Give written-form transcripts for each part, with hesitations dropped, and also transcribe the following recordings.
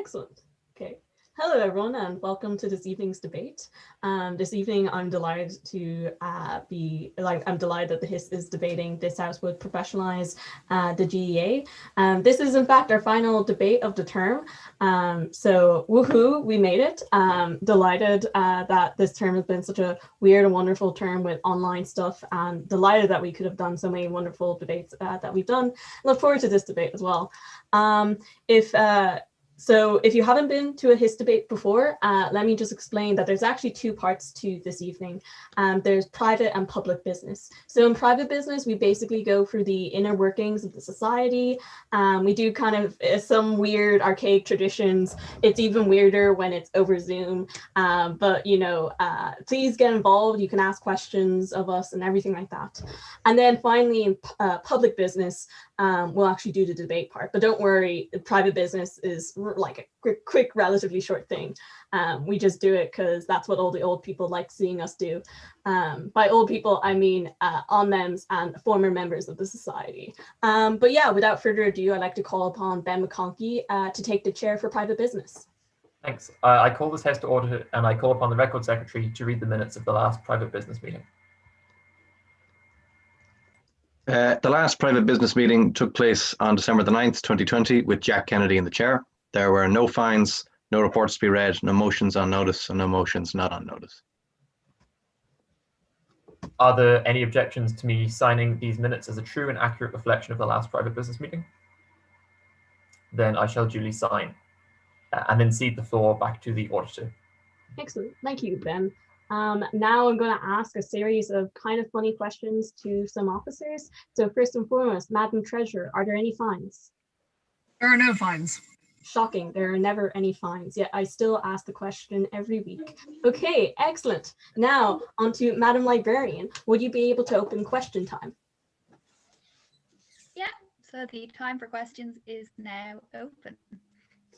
Excellent. Okay. Hello, everyone, and welcome to this evening's debate. This evening, I'm delighted to I'm delighted that the Hist is debating this house would professionalise the GAA. This is, in fact, our final debate of the term. So, woohoo, we made it. Delighted that this term has been such a weird and wonderful term with online stuff, and delighted that we could have done so many wonderful debates that we've done. Look forward to this debate as well. So if you haven't been to a Hist debate before, let me just explain that there's actually two parts to this evening. There's private and public business. So in private business, we basically go through the inner workings of the society. We do kind of some weird archaic traditions. It's even weirder when it's over Zoom. But, you know, please get involved. You can ask questions of us and everything like that. And then finally, in public business, we'll actually do the debate part. But don't worry, private business is like a quick, relatively short thing. We just do it because that's what all the old people like seeing us do. By old people, I mean on-mems and former members of the society. But yeah, without further ado, I'd like to call upon Ben McConkey to take the chair for private business. Thanks. I call this House to order, and I call upon the Record Secretary to read the minutes of the last private business meeting. The last private business meeting took place on December the 9th, 2020, with Jack Kennedy in the chair. There were no fines, no reports to be read, no motions on notice, and no motions not on notice. Are there any objections to me signing these minutes as a true and accurate reflection of the last private business meeting? Then I shall duly sign and then cede the floor back to the auditor. Excellent. Thank you, Ben. Now I'm going to ask a series of kind of funny questions to some officers. So first and foremost, Madam Treasurer, are there any fines? There are no fines. Shocking, there are never any fines, yet I still ask the question every week. Okay, excellent. Now on to Madam Librarian. Would you be able to open question time? Yeah, so the time for questions is now open.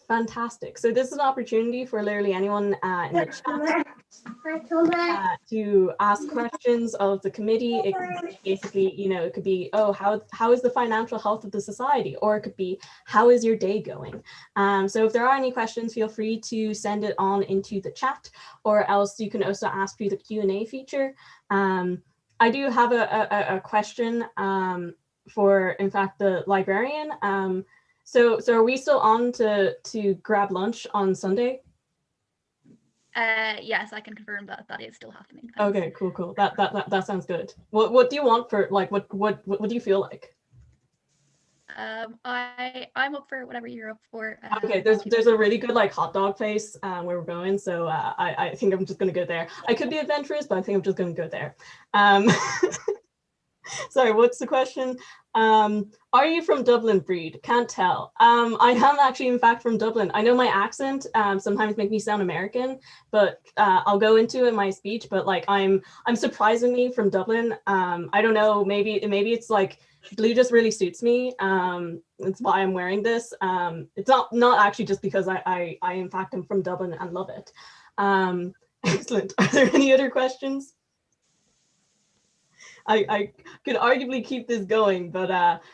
Fantastic. So this is an opportunity for literally anyone in the chat to ask questions of the committee. It could be basically, you know, it could be, oh, how is the financial health of the society? Or it could be, how is your day going? So if there are any questions, feel free to send it on into the chat, or else you can also ask through the Q&A feature. I do have a question for, in fact, the librarian. So are we still on to grab lunch on Sunday? Yes, I can confirm that is still happening. Thanks. Okay, cool. That sounds good. What do you want for, like, what do you feel like? I'm up for whatever you're up for. Okay, there's a really good like hot dog place where we're going, so I think I'm just gonna go there. I could be adventurous, but I think I'm just gonna go there. Sorry, what's the question? Are you from Dublin breed? Can't tell. I am actually, in fact, from Dublin. I know my accent sometimes make me sound American, but I'll go into it in my speech. But like, I'm surprisingly from Dublin. I don't know. Maybe it's like blue just really suits me. That's why I'm wearing this. It's not actually just because I in fact am from Dublin and love it. Excellent. Are there any other questions? I could arguably keep this going, but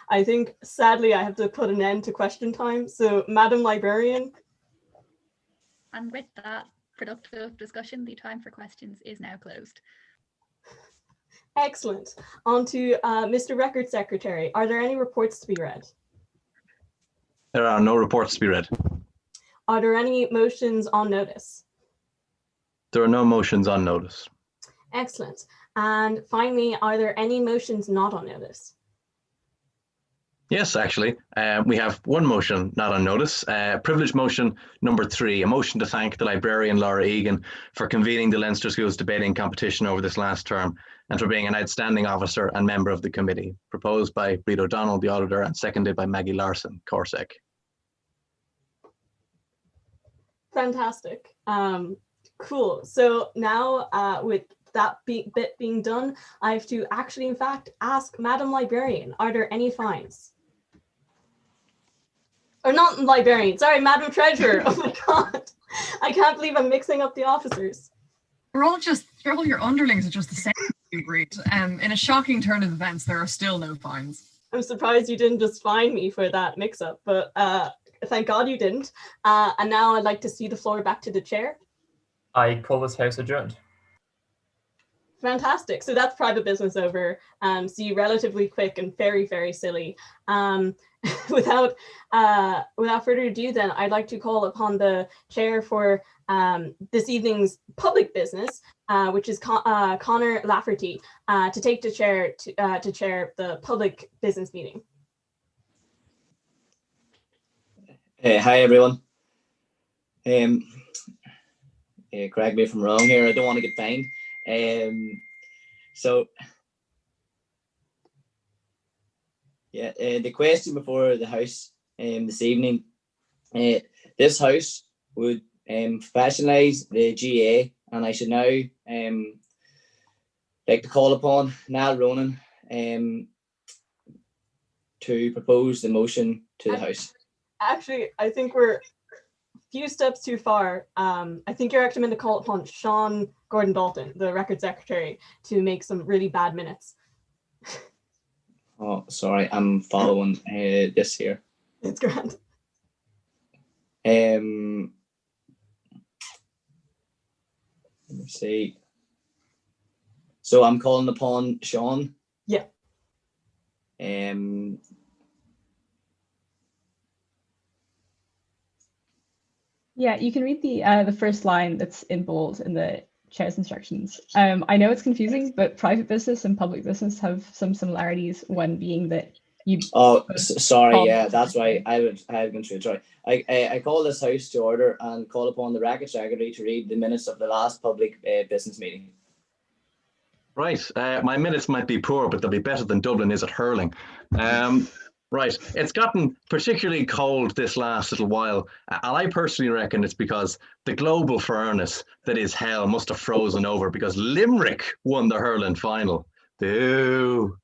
I think sadly I have to put an end to question time. So, Madam Librarian. And with that productive discussion, the time for questions is now closed. Excellent. On to Mr. Record Secretary. Are there any reports to be read? There are no reports to be read. Are there any motions on notice? There are no motions on notice. Excellent. And finally, are there any motions not on notice? Yes, actually. We have one motion not on notice. Privilege motion number 3, a motion to thank the librarian Laura Egan for convening the Leinster Schools debating competition over this last term and for being an outstanding officer and member of the committee. Proposed by Breed O'Donnell, the auditor, and seconded by Maggie Larson, Corsec. Fantastic. Cool. So now with that bit being done, I have to actually, in fact, ask Madam Librarian, are there any fines? Or not Librarian, sorry, Madam Treasurer. Oh my God. I can't believe I'm mixing up the officers. All your underlings are just the same. Agreed. In a shocking turn of events, there are still no fines. I'm surprised you didn't just fine me for that mix-up, but Thank God you didn't. And now I'd like to see the floor back to the chair. I call this house adjourned. Fantastic. So that's private business over. See, relatively quick and very, very silly. Without further ado, then I'd like to call upon the chair for this evening's public business, which is Connor Lafferty, to take the chair to chair the public business meeting. Hi everyone. Correct me if I'm wrong here. I don't want to get fined. The question before the house this evening, this house would professionalise the GAA, and I should now like to call upon Niall Ronan to propose the motion to the house. Actually, I think we're a few steps too far. I think you're actually meant to call upon Sean Gordon Dalton, the record secretary, to make some really bad minutes. Oh, sorry, I'm following this here. It's grand. Let me see. So I'm calling upon Sean. Yeah. Yeah, you can read the first line that's in bold in the chair's instructions. I know it's confusing, but private business and public business have some similarities. One being that you. Oh, sorry. Yeah, that's right. I have gone through it. Sorry. I call this house to order and call upon the record secretary to read the minutes of the last public business meeting. Right. My minutes might be poor, but they'll be better than Dublin Is at hurling. Right. It's gotten particularly cold this last little while. And I personally reckon it's because the global furnace that is hell must have frozen over because Limerick won the hurling final. Boo.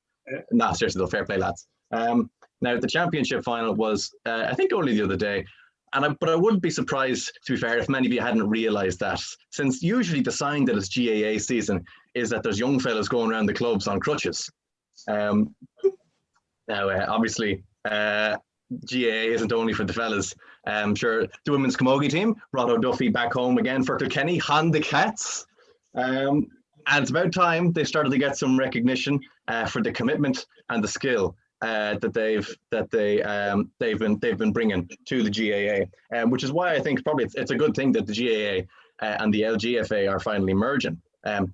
Nah, seriously though, fair play, lads. Now, the championship final was, I think, only the other day. But I wouldn't be surprised, to be fair, if many of you hadn't realised that, since usually the sign that it's GAA season is that there's young fellas going around the clubs on crutches. Now, obviously, GAA isn't only for the fellas. Sure, the women's camogie team, Rotto Duffy back home again for Kilkenny, Han the Cats. And it's about time they started to get some recognition for the commitment and the skill that they've been bringing to the GAA, which is why I think probably it's a good thing that the GAA and the LGFA are finally merging.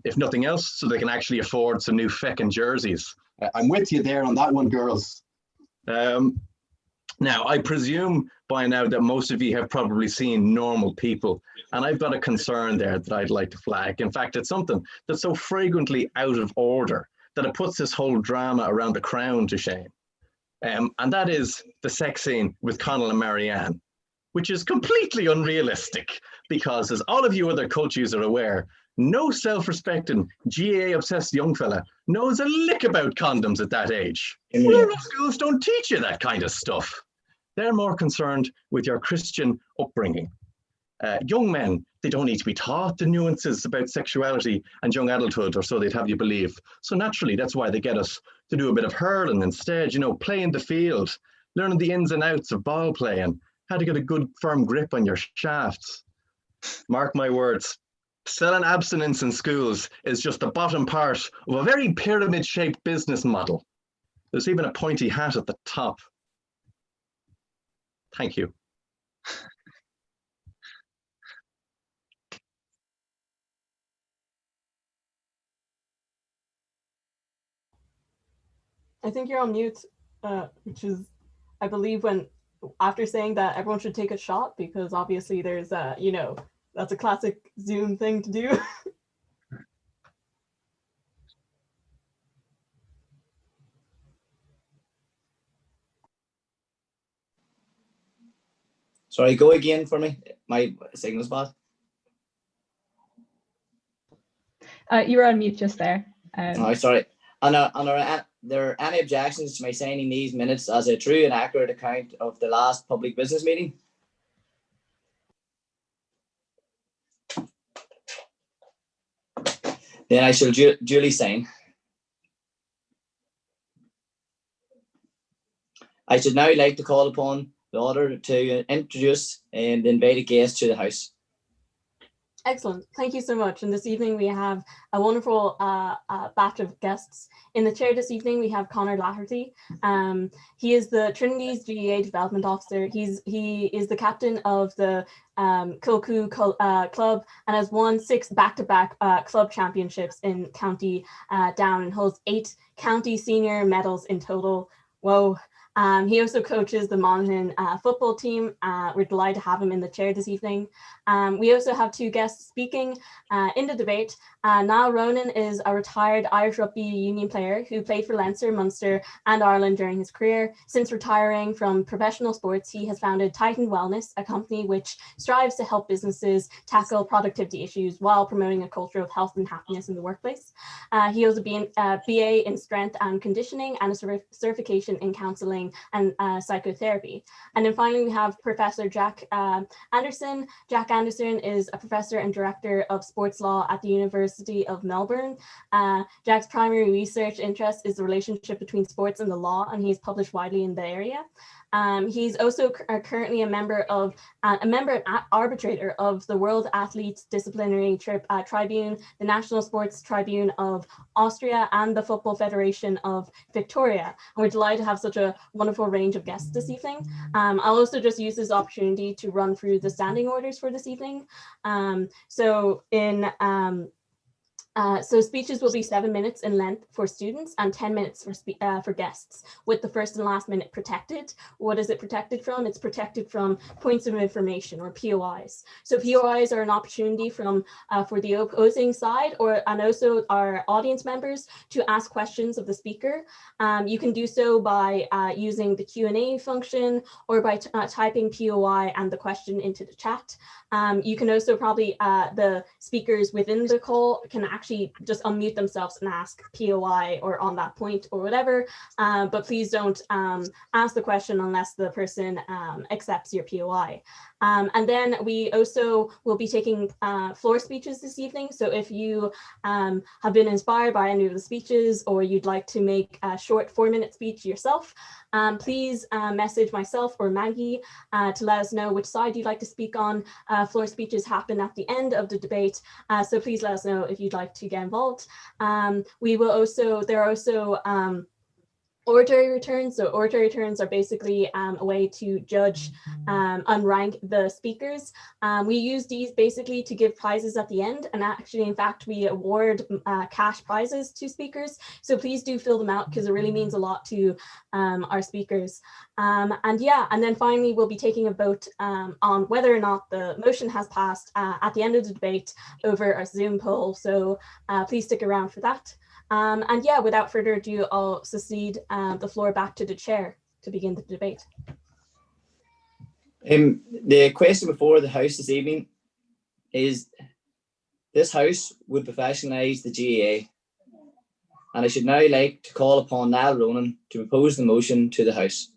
If nothing else, so they can actually afford some new feckin' jerseys. I'm with you there on that one, girls. Now, I presume by now that most of you have probably seen Normal People, and I've got a concern there that I'd like to flag. In fact, it's something that's so flagrantly out of order that it puts this whole drama around the Crown to shame. And that is the sex scene with Conall and Marianne, which is completely unrealistic because, as all of you other cultures are aware, no self-respecting, GAA-obsessed young fella knows a lick about condoms at that age. Rural schools don't teach you that kind of stuff. They're more concerned with your Christian upbringing. Young men, they don't need to be taught the nuances about sexuality and young adulthood, or so they'd have you believe. So naturally, that's why they get us to do a bit of hurling instead, play in the field, learning the ins and outs of ball playing, how to get a good firm grip on your shafts. Mark my words, selling abstinence in schools is just the bottom part of a very pyramid-shaped business model. There's even a pointy hat at the top. Thank you. I think you're on mute, which is, I believe, when after saying that everyone should take a shot because obviously there's that's a classic Zoom thing to do. Sorry, go again for me. My signal's bad. You were on mute just there. Oh, sorry. Are there any objections to my signing these minutes as a true and accurate account of the last public business meeting? Then I shall duly sign. I should now like to call upon the order to introduce the invited guests to the house. Excellent. Thank you so much. And this evening we have a wonderful batch of guests. In the chair this evening, we have Conor Laherty. He is the Trinity's GAA Development Officer. He is the captain of the Kilcoo club and has won 6 back-to-back club championships in County Down and holds 8 county senior medals in total. Whoa. He also coaches the Monaghan football team. We're delighted to have him in the chair this evening. We also have 2 guests speaking in the debate. Niall Ronan is a retired Irish rugby union player who played for Leinster, Munster and Ireland during his career. Since retiring from professional sports, he has founded Titan Wellness, a company which strives to help businesses tackle productivity issues while promoting a culture of health and happiness in the workplace. He holds a BA in strength and conditioning and a certification in counselling and psychotherapy. And then finally, we have Professor Jack Anderson. Jack Anderson is a professor and director of sports law at the University of Melbourne. Jack's primary research interest is the relationship between sports and the law, and he's published widely in the area. He's also currently a member and arbitrator of the World Athletes Disciplinary Tribune, the National Sports Tribune of Austria, and the Football Federation of Victoria. And we're delighted to have such a wonderful range of guests this evening. I'll also just use this opportunity to run through the standing orders for this evening. So speeches will be 7 minutes in length for students and 10 minutes for guests, with the first and last minute protected. What is it protected from? It's protected from points of information, or POIs. So POIs are an opportunity for the opposing side and also our audience members to ask questions of the speaker. You can do so by using the Q&A function or by typing POI and the question into the chat. You can also probably, the speakers within the call can actually just unmute themselves and ask POI or on that point or whatever, but please don't ask the question unless the person accepts your POI. And then we also will be taking floor speeches this evening. So if you have been inspired by any of the speeches or you'd like to make a short 4-minute speech yourself, please message myself or Maggie to let us know which side you'd like to speak on. Floor speeches happen at the end of the debate, so please let us know if you'd like to get involved. There are also oratory returns. So oratory returns are basically a way to judge and rank the speakers. We use these basically to give prizes at the end, and actually, in fact, we award cash prizes to speakers. So please do fill them out because it really means a lot to our speakers. And then finally, we'll be taking a vote on whether or not the motion has passed at the end of the debate over a Zoom poll. So please stick around for that. Without further ado, I'll cede the floor back to the chair to begin the debate. The question before the House this evening is, this House would professionalise the GAA, and I should now like to call upon Niall Ronan to propose the motion to the House.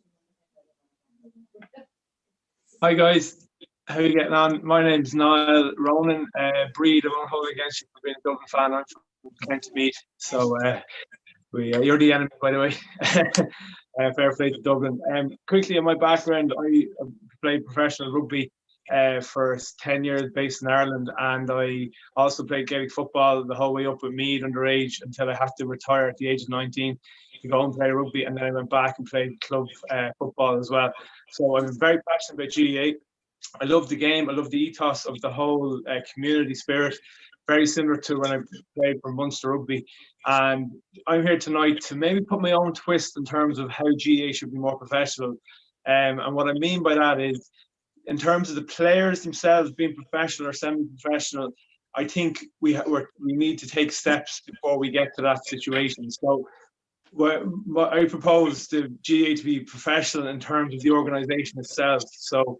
Hi guys, how are you getting on? My name's Niall Ronan. Breed, I won't hold it against you for being a Dublin fan. I'm from County Meath, so you're the enemy, by the way. Fair play to Dublin. Quickly, on my background, I played professional rugby for 10 years based in Ireland, and I also played Gaelic football the whole way up with Meath underage until I had to retire at the age of 19 to go and play rugby, and then I went back and played club football as well. So I'm very passionate about GAA. I love the game. I love the ethos of the whole community spirit. Very similar to when I played for Munster Rugby. And I'm here tonight to maybe put my own twist in terms of how GAA should be more professional. And what I mean by that is, in terms of the players themselves being professional or semi-professional, I think we need to take steps before we get to that situation. So what I propose the GAA to be professional in terms of the organisation itself. So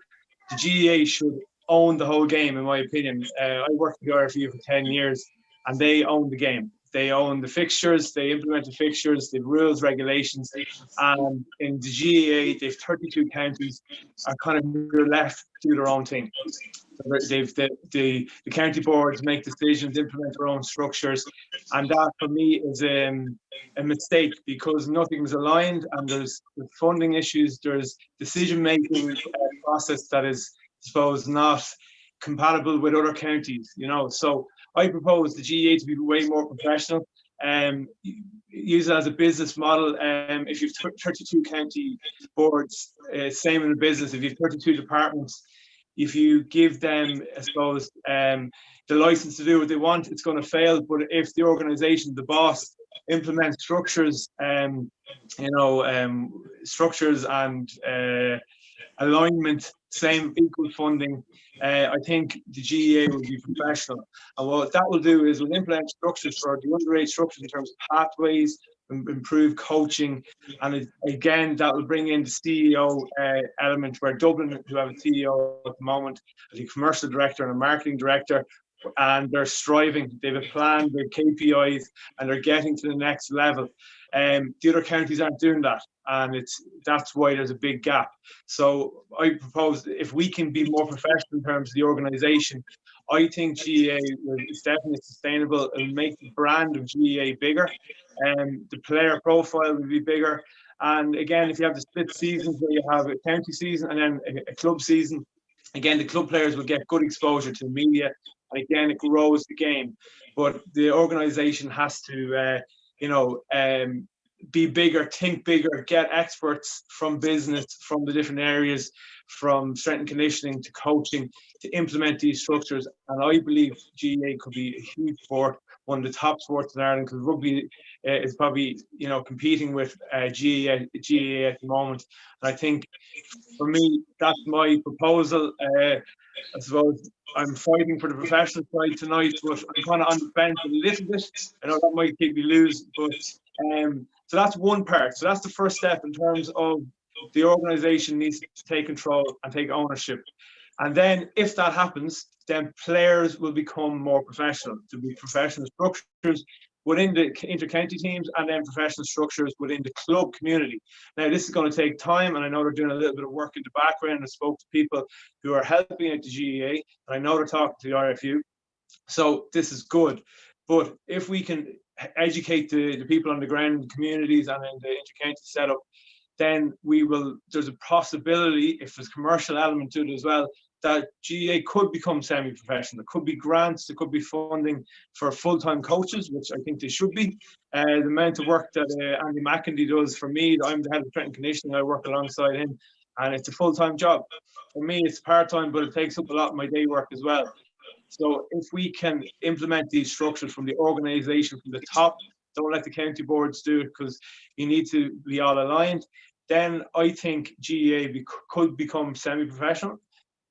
the GAA should own the whole game, in my opinion. I worked with the RFU for 10 years, and they own the game. They own the fixtures, they implement the fixtures, the rules, regulations. And in the GAA, they've 32 counties are kind of left to do their own thing. The county boards make decisions, implement their own structures, and that for me is a mistake, because nothing was aligned, and there's funding issues, there's decision making process that is, I suppose, not compatible with other counties, you know. So I propose the GAA to be way more professional, use it as a business model. If you've 32 county boards, same in the business, if you've 32 departments, if you give them, I suppose, the license to do what they want, it's going to fail. But if the organisation, the boss, implements structures, structures and alignment, same equal funding, I think the GAA will be professional. And what that will do is we'll implement structures for the underage structures in terms of pathways, improve coaching, and again that will bring in the CEO element, where Dublin, who have a CEO at the moment, a commercial director and a marketing director, and they're striving, they have a plan, they have KPIs, and they're getting to the next level. The other counties aren't doing that, and that's why there's a big gap. So I propose, if we can be more professional in terms of the organisation, I think GAA is definitely sustainable. It'll make the brand of GAA bigger, and the player profile will be bigger. And again, if you have the split seasons where you have a county season and then a club season, again, the club players will get good exposure to the media, and again, it grows the game. But the organisation has to, be bigger, think bigger, get experts from business, from the different areas, from strength and conditioning to coaching, to implement these structures. And I believe GAA could be a huge sport, one of the top sports in Ireland, because rugby is probably, competing with GAA at the moment. And I think, for me, that's my proposal. I suppose I'm fighting for the professional side tonight, but I'm kind of on the fence a little bit. I know that might make me lose, but so that's one part. So that's the first step in terms of the organisation needs to take control and take ownership. And then if that happens, then players will become more professional, to be professional structures within the inter-county teams, and then professional structures within the club community. Now, this is going to take time, and I know they're doing a little bit of work in the background. I spoke to people who are helping at the GAA, and I know they're talking to the RFU. So this is good. But if we can educate the people on the ground, communities, and in the inter-county setup, then there's a possibility, if there's commercial element to it as well, that GAA could become semi-professional. There could be grants, there could be funding for full-time coaches, which I think they should be. The amount of work that Andy McIndy does for me, I'm the head of strength and conditioning, I work alongside him, and it's a full-time job. For me, it's part-time, but it takes up a lot of my day work as well. So if we can implement these structures from the organisation, from the top, don't let the county boards do it, because you need to be all aligned, then I think GAA could become semi-professional,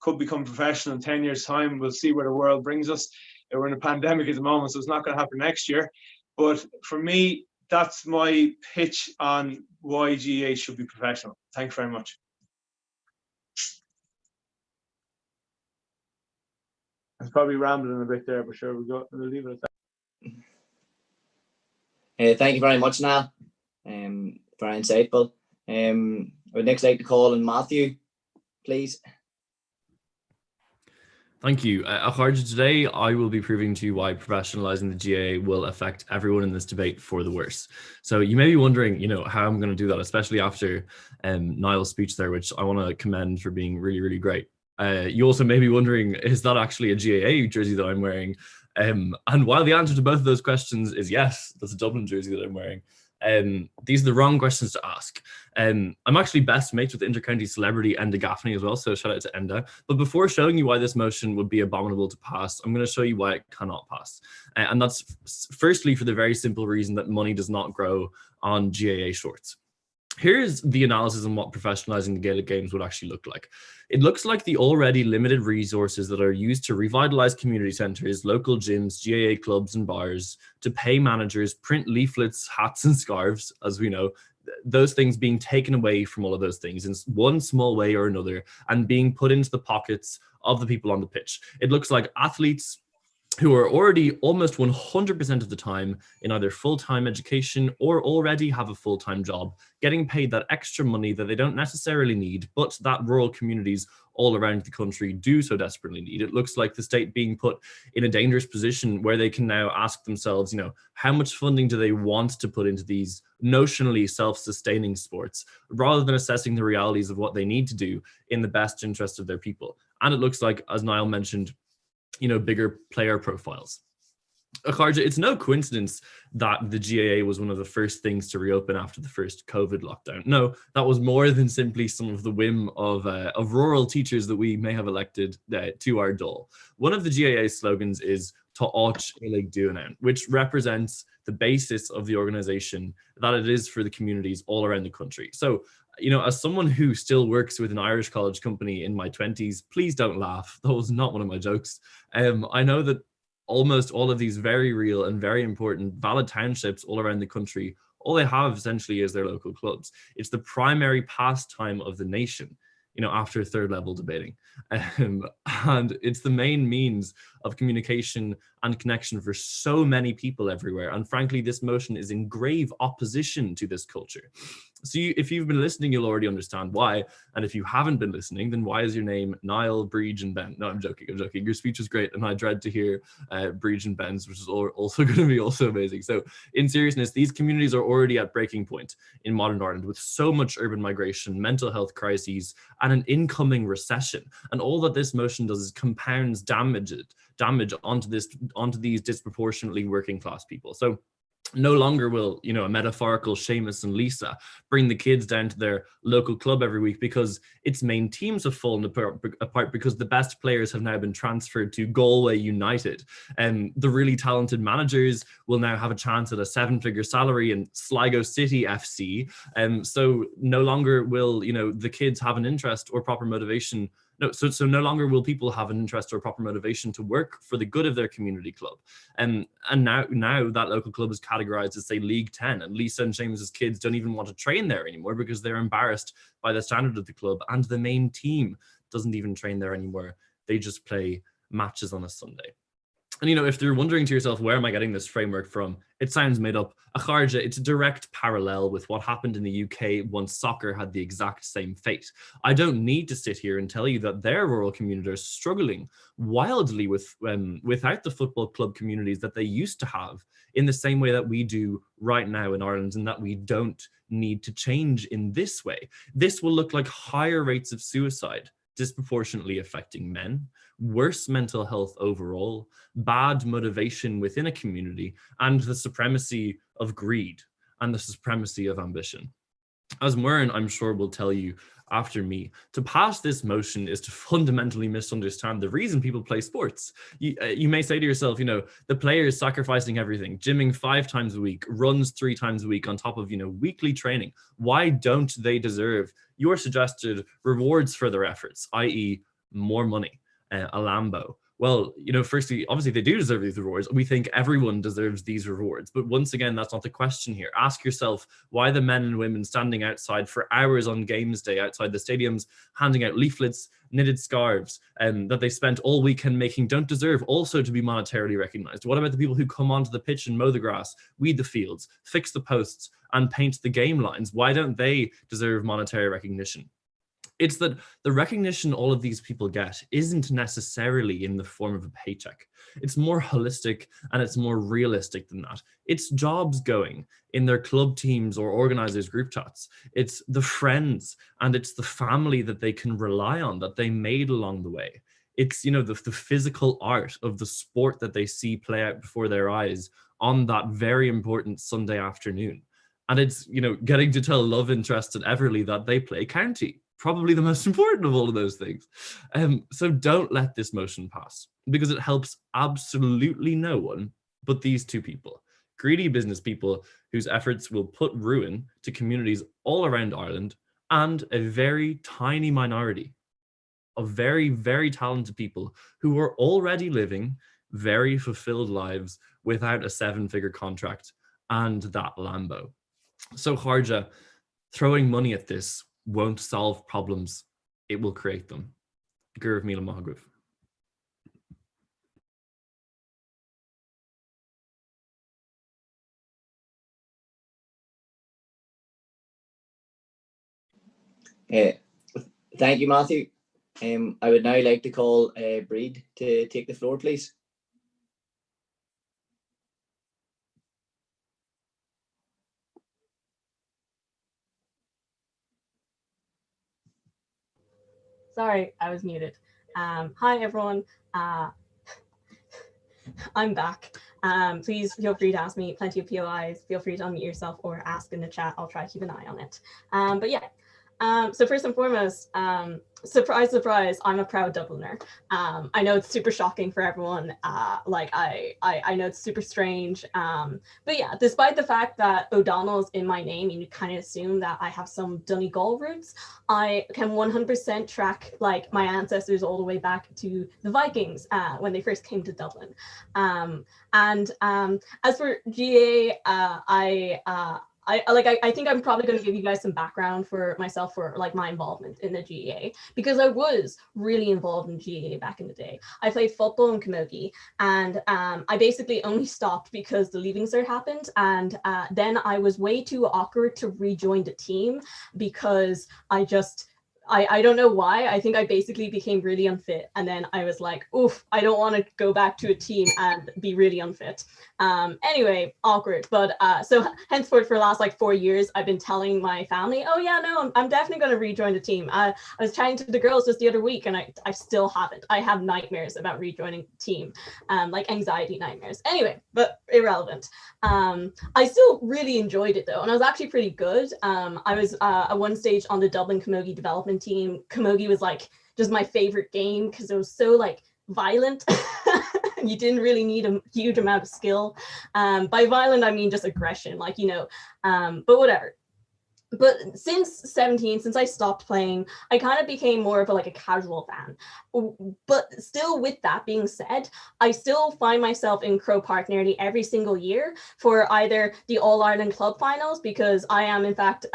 could become professional in 10 years' time. We'll see where the world brings us. We're in a pandemic at the moment, so it's not going to happen next year. But for me, that's my pitch on why GAA should be professional. Thanks very much. I'm probably rambling a bit there, but sure, we'll leave it at that. Thank you very much, Niall. Very insightful. I would next like to call on Matthew, please. Thank you. Akharja, today I will be proving to you why professionalising the GAA will affect everyone in this debate for the worse. So you may be wondering, how I'm going to do that, especially after Niall's speech there, which I want to commend for being really, really great. You also may be wondering, is that actually a GAA jersey that I'm wearing? And while the answer to both of those questions is yes, that's a Dublin jersey that I'm wearing, these are the wrong questions to ask. I'm actually best mates with intercounty celebrity Enda Gaffney as well, so shout out to Enda. But before showing you why this motion would be abominable to pass, I'm going to show you why it cannot pass. And that's firstly for the very simple reason that money does not grow on GAA shorts. Here's the analysis on what professionalising the Gaelic Games would actually look like. It looks like the already limited resources that are used to revitalise community centres, local gyms, GAA clubs and bars, to pay managers, print leaflets, hats and scarves, as we know, those things being taken away from all of those things in one small way or another and being put into the pockets of the people on the pitch. It looks like athletes who are already almost 100% of the time in either full-time education or already have a full-time job, getting paid that extra money that they don't necessarily need, but that rural communities all around the country do so desperately need. It looks like the state being put in a dangerous position where they can now ask themselves, you know, how much funding do they want to put into these notionally self-sustaining sports, rather than assessing the realities of what they need to do in the best interest of their people. And it looks like, as Niall mentioned, you know, bigger player profiles. Akharja, it's no coincidence that the GAA was one of the first things to reopen after the first COVID lockdown. No, that was more than simply some of the whim of rural teachers that we may have elected to our dole. One of the GAA slogans is Tá áit Uilig Dúnán, which represents the basis of the organization that it is for the communities all around the country. So, you know, as someone who still works with an Irish college company in my 20s, please don't laugh. That was not one of my jokes. I know that almost all of these very real and very important valid townships all around the country, all they have essentially is their local clubs. It's the primary pastime of the nation, you know, after third level debating. And it's the main means of communication and connection for so many people everywhere. And frankly, this motion is in grave opposition to this culture. So if you've been listening, you'll already understand why. And if you haven't been listening, then why is your name Niall, Breege and Ben? No, I'm joking. Your speech was great. And I dread to hear Breege and Ben's, which is also going to be also amazing. So in seriousness, these communities are already at breaking point in modern Ireland with so much urban migration, mental health crises, and an incoming recession. And all that this motion does is compounds damage onto these disproportionately working class people. So no longer will, you know, a metaphorical Seamus and Lisa bring the kids down to their local club every week because its main teams have fallen apart because the best players have now been transferred to Galway United. And the really talented managers will now have a chance at a 7-figure salary in Sligo City FC. So no longer will, you know, the kids have an interest or proper motivation. So no longer will people have an interest or proper motivation to work for the good of their community club. And now that local club is categorized as, say, League 10, and Lisa and Seamus's kids don't even want to train there anymore because they're embarrassed by the standard of the club, and the main team doesn't even train there anymore. They just play matches on a Sunday. And, you know, if you're wondering to yourself, where am I getting this framework from? It sounds made up. Akharja, it's a direct parallel with what happened in the UK once soccer had the exact same fate. I don't need to sit here and tell you that their rural communities are struggling wildly without the football club communities that they used to have, in the same way that we do right now in Ireland, and that we don't need to change in this way. This will look like higher rates of suicide, disproportionately affecting men, worse mental health overall, bad motivation within a community, and the supremacy of greed and the supremacy of ambition. As Muireann, I'm sure, will tell you after me, to pass this motion is to fundamentally misunderstand the reason people play sports. You may say to yourself, you know, the players sacrificing everything, gymming 5 times a week, runs 3 times a week on top of, you know, weekly training. Why don't they deserve your suggested rewards for their efforts, i.e. more money, a Lambo? Well, you know, firstly, obviously they do deserve these rewards. We think everyone deserves these rewards. But once again, that's not the question here. Ask yourself why the men and women standing outside for hours on games day outside the stadiums, handing out leaflets, knitted scarves, that they spent all weekend making don't deserve also to be monetarily recognized. What about the people who come onto the pitch and mow the grass, weed the fields, fix the posts, and paint the game lines? Why don't they deserve monetary recognition? It's that the recognition all of these people get isn't necessarily in the form of a paycheck. It's more holistic and it's more realistic than that. It's jobs going in their club teams or organizers' group chats. It's the friends and it's the family that they can rely on, that they made along the way. It's, you know, the physical art of the sport that they see play out before their eyes on that very important Sunday afternoon. And it's, you know, getting to tell love interest at Everly that they play county. Probably the most important of all of those things. So don't let this motion pass, because it helps absolutely no one but these 2 people, greedy business people whose efforts will put ruin to communities all around Ireland, and a very tiny minority of very, very talented people who are already living very fulfilled lives without a 7-figure contract and that Lambo. So Kharja, throwing money at this won't solve problems, it will create them. Gurv Mila Mahagrove. Thank you, Matthew. I would now like to call Breed to take the floor, please. Sorry, I was muted. Hi, everyone. I'm back. Please feel free to ask me plenty of POIs. Feel free to unmute yourself or ask in the chat. I'll try to keep an eye on it. But yeah, so first and foremost, surprise, surprise, I'm a proud Dubliner. I know it's super shocking for everyone. Like I know it's super strange. But yeah, despite the fact that O'Donnell's in my name, you kind of assume that I have some Donegal roots. I can 100% track like my ancestors all the way back to the Vikings when they first came to Dublin. As for GAA, I think I'm probably going to give you guys some background for myself for like my involvement in the GAA, because I was really involved in GAA back in the day. I played football in Camogie, and I basically only stopped because the Leaving Cert happened, and then I was way too awkward to rejoin the team because I don't know why. I think I basically became really unfit, and then I was like, oof, I don't want to go back to a team and be really unfit. Anyway, awkward. But so henceforth for the last like 4 years, I've been telling my family, oh yeah, no, I'm definitely going to rejoin the team. I was chatting to the girls just the other week, and I still haven't. I have nightmares about rejoining the team, like anxiety nightmares. Anyway, but irrelevant. I still really enjoyed it though, and I was actually pretty good. I was at one stage on the Dublin Camogie development team. Camogie was like just my favorite game because it was so like violent. You didn't really need a huge amount of skill. By violent, I mean just aggression, like, you know, but whatever. But since 17, since I stopped playing, I kind of became more of a casual fan. But still, with that being said, I still find myself in Croke Park nearly every single year for either the All-Ireland Club Finals, because I am, in fact,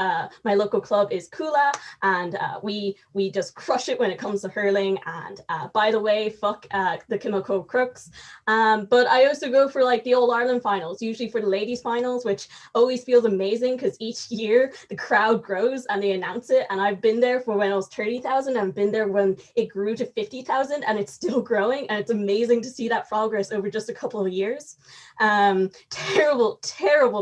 my local club is Coola, and we just crush it when it comes to hurling. And by the way, fuck the Kimoko Crooks. But I also go for like the All-Ireland Finals, usually for the ladies' finals, which always feels amazing because each year the crowd grows and they announce it, and I've been there for when it was 30,000, and I've been there when it grew to 50,000, and it's still growing, and it's amazing to see that progress over just a couple of years. Terrible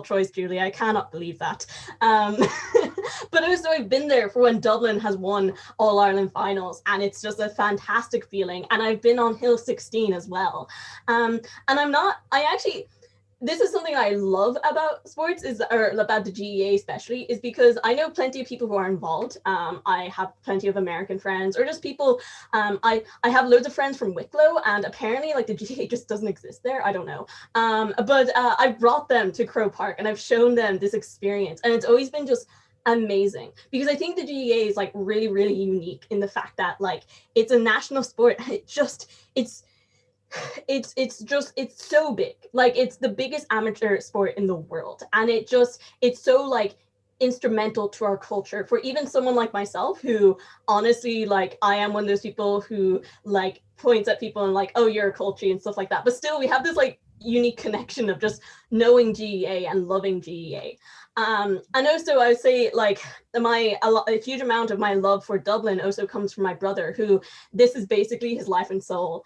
choice, Julie. I cannot believe that. But also I've been there for when Dublin has won All-Ireland finals, and it's just a fantastic feeling. And I've been on Hill 16 as well. And this is something I love about sports, or about the GAA especially, is because I know plenty of people who are involved. I have plenty of American friends, or just people. I have loads of friends from Wicklow, and apparently like the GAA just doesn't exist there. I don't know. But I brought them to Croke Park, and I've shown them this experience, and it's always been just amazing, because I think the GAA is like really, really unique in the fact that like it's a national sport. It's so big. Like, it's the biggest amateur sport in the world, and it's so like instrumental to our culture. For even someone like myself, who honestly, like, I am one of those people who like points at people and like, oh, you're a culture and stuff like that, but still we have this like unique connection of just knowing GAA and loving GAA. And also I would say like a huge amount of my love for Dublin also comes from my brother, who this is basically his life and soul.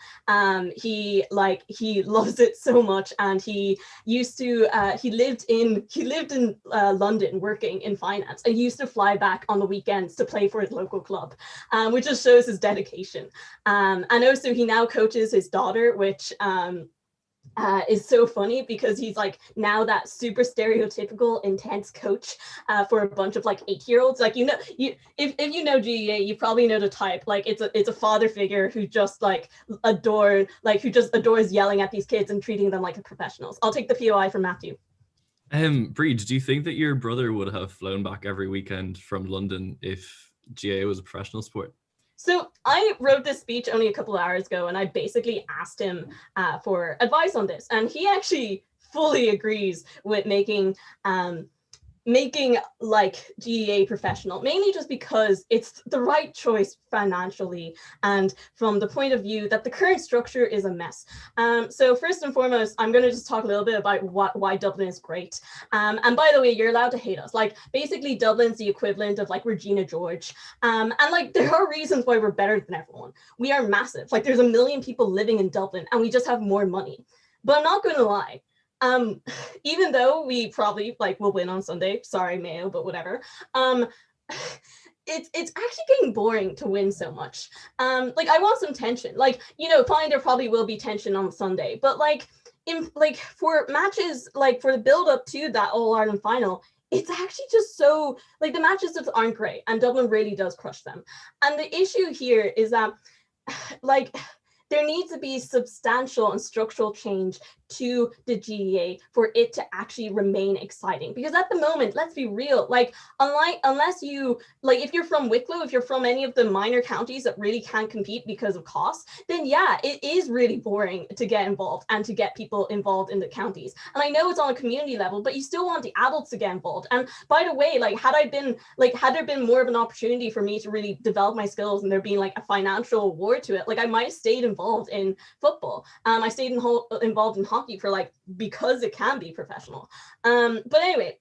He loves it so much, and he lived in London working in finance, and he used to fly back on the weekends to play for his local club, which just shows his dedication. And also he now coaches his daughter, which is so funny, because he's like now that super stereotypical intense coach for a bunch of like 8-year-olds. Like, if you know GAA, you probably know the type. Like, it's a father figure who just who just adores yelling at these kids and treating them like professionals. I'll take the POI from Matthew. Breed, do you think that your brother would have flown back every weekend from London if GAA was a professional sport? So I wrote this speech only a couple of hours ago, and I basically asked him for advice on this, and he actually fully agrees with making making like GAA professional, mainly just because it's the right choice financially and from the point of view that the current structure is a mess. So first and foremost, I'm going to just talk a little bit about why Dublin is great. And by the way, you're allowed to hate us. Like basically Dublin's the equivalent of like Regina George. And like there are reasons why we're better than everyone. We are massive. Like there's 1 million people living in Dublin and we just have more money. But I'm not going to lie. Even though we probably like will win on Sunday, sorry Mayo, but whatever. It's actually getting boring to win so much. Like I want some tension. Like, you know, fine, there probably will be tension on Sunday, but like for matches, like for the build up to that All-Ireland final, it's actually just so like the matches just aren't great, and Dublin really does crush them. And the issue here is that like there needs to be substantial and structural change to the GAA for it to actually remain exciting. Because at the moment, let's be real, like unless you, like if you're from Wicklow, if you're from any of the minor counties that really can't compete because of costs, then yeah, it is really boring to get involved and to get people involved in the counties. And I know it's on a community level, but you still want the adults to get involved. And by the way, like had there been more of an opportunity for me to really develop my skills and there being like a financial award to it, like I might have stayed involved in football. I stayed involved in hockey for like, because it can be professional. But anyway,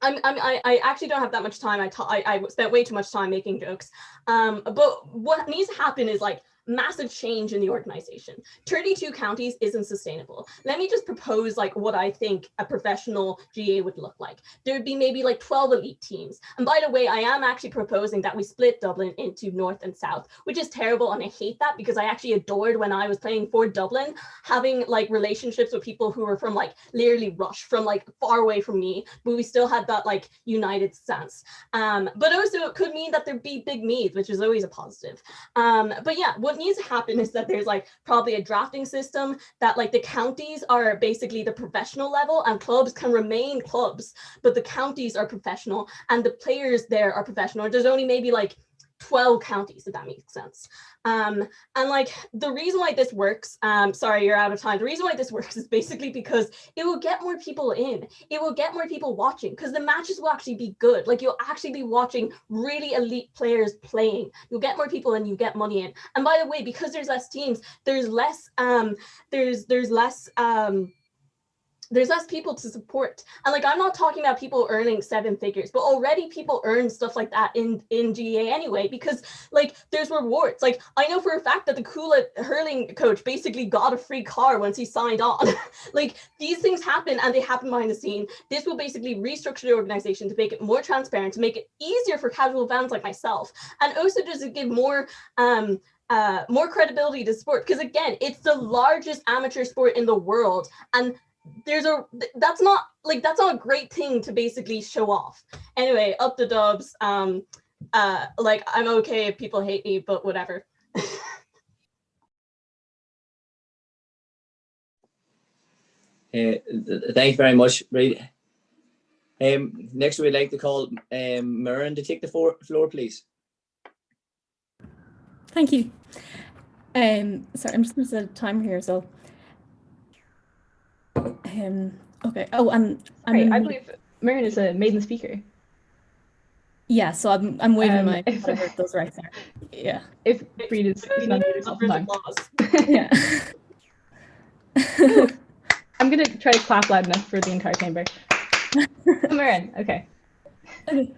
I actually don't have that much time. I spent way too much time making jokes. But what needs to happen is like massive change in the organization. 32 counties isn't sustainable. Let me just propose like what I think a professional GAA would look like. There would be maybe like 12 elite teams. And by the way, I am actually proposing that we split Dublin into North and South, which is terrible. And I hate that because I actually adored when I was playing for Dublin, having like relationships with people who were from like literally Rush, from like far away from me, but we still had that like united stance. But also it could mean that there'd be big Meath, which is always a positive. But yeah, what needs to happen is that there's like probably a drafting system that like the counties are basically the professional level and clubs can remain clubs, but the counties are professional and the players there are professional. There's only maybe like 12 counties, if that makes sense. And like the reason why this works, sorry, you're out of time. The reason why this works is basically because it will get more people in. It will get more people watching because the matches will actually be good. Like you'll actually be watching really elite players playing. You'll get more people and you get money in. And by the way, because there's less teams, there's less people to support. And like I'm not talking about people earning 7 figures, but already people earn stuff like that in GAA anyway, because like there's rewards. Like I know for a fact that the Coola hurling coach basically got a free car once he signed on. Like these things happen and they happen behind the scene. This will basically restructure the organization to make it more transparent, to make it easier for casual fans like myself, and also just to give more credibility to sport, because again, it's the largest amateur sport in the world, and that's not a great thing to basically show off. Anyway, up the Dubs. Like I'm okay if people hate me, but whatever. Thank you very much, Reid. Next we'd like to call Muireann to take the floor, please. Thank you. Sorry, I'm just going to set a timer here, so. Okay. Oh, I believe Muireann is a maiden speaker. Yeah, so I'm waving my those right there. Yeah. If Breed is sometime. Yeah. I'm gonna try to clap loud enough for the entire chamber. Muireann, okay. Okay.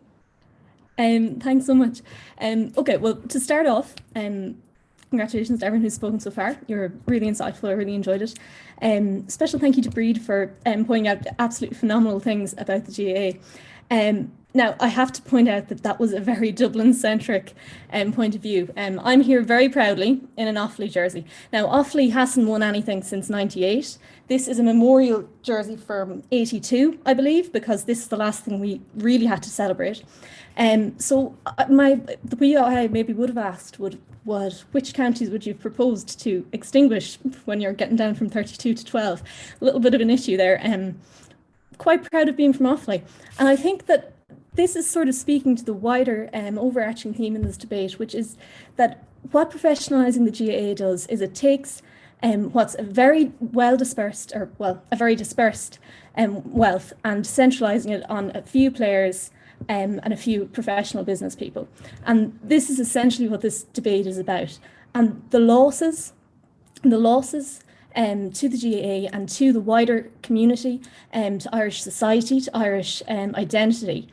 Thanks so much. Okay, well, to start off, congratulations to everyone who's spoken so far. You're really insightful. I really enjoyed it. Special thank you to Breed for pointing out absolutely phenomenal things about the GAA. Now, I have to point out that was a very Dublin-centric point of view. I'm here very proudly in an Offaly jersey. Now, Offaly hasn't won anything since '98. This is a memorial jersey from '82, I believe, because this is the last thing we really had to celebrate. So the way I maybe would have asked which counties would you have proposed to extinguish when you're getting down from 32 to 12? A little bit of an issue there. Quite proud of being from Offaly. And I think that this is sort of speaking to the wider overarching theme in this debate, which is that what professionalising the GAA does is it takes what's a very dispersed wealth and centralizing it on a few players and a few professional business people. And this is essentially what this debate is about. And the losses to the GAA and to the wider community, to Irish society, to Irish identity,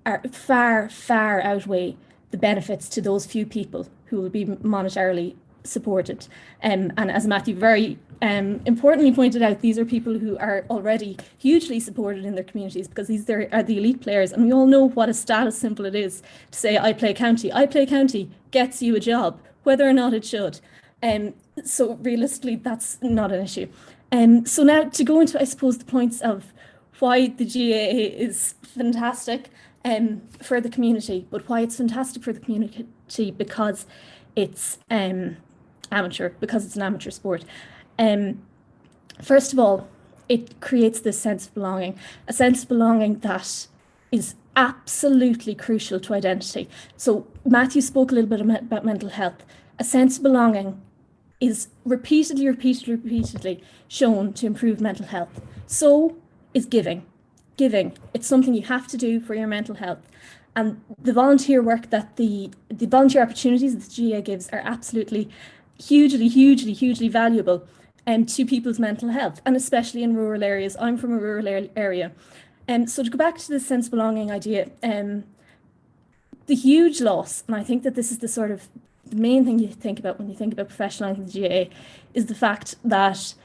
are far outweigh the benefits to those few people who will be monetarily supported. And as Matthew very importantly pointed out, these are people who are already hugely supported in their communities because these are the elite players. And we all know what a status symbol it is to say, I play county. I play county gets you a job, whether or not it should. So realistically, that's not an issue. So now to go into, I suppose, the points of why the GAA is fantastic for the community, but why it's fantastic for the community because it's amateur, because it's an amateur sport. First of all, it creates this sense of belonging, a sense of belonging that is absolutely crucial to identity. So Matthew spoke a little bit about mental health. A sense of belonging is repeatedly shown to improve mental health. So is giving. It's something you have to do for your mental health. And the volunteer work that the volunteer opportunities that the GAA gives are absolutely hugely valuable to people's mental health, and especially in rural areas. I'm from a rural area. So to go back to the sense of belonging idea, the huge loss, and I think that this is the main thing you think about when you think about professionalising the GAA, is the fact that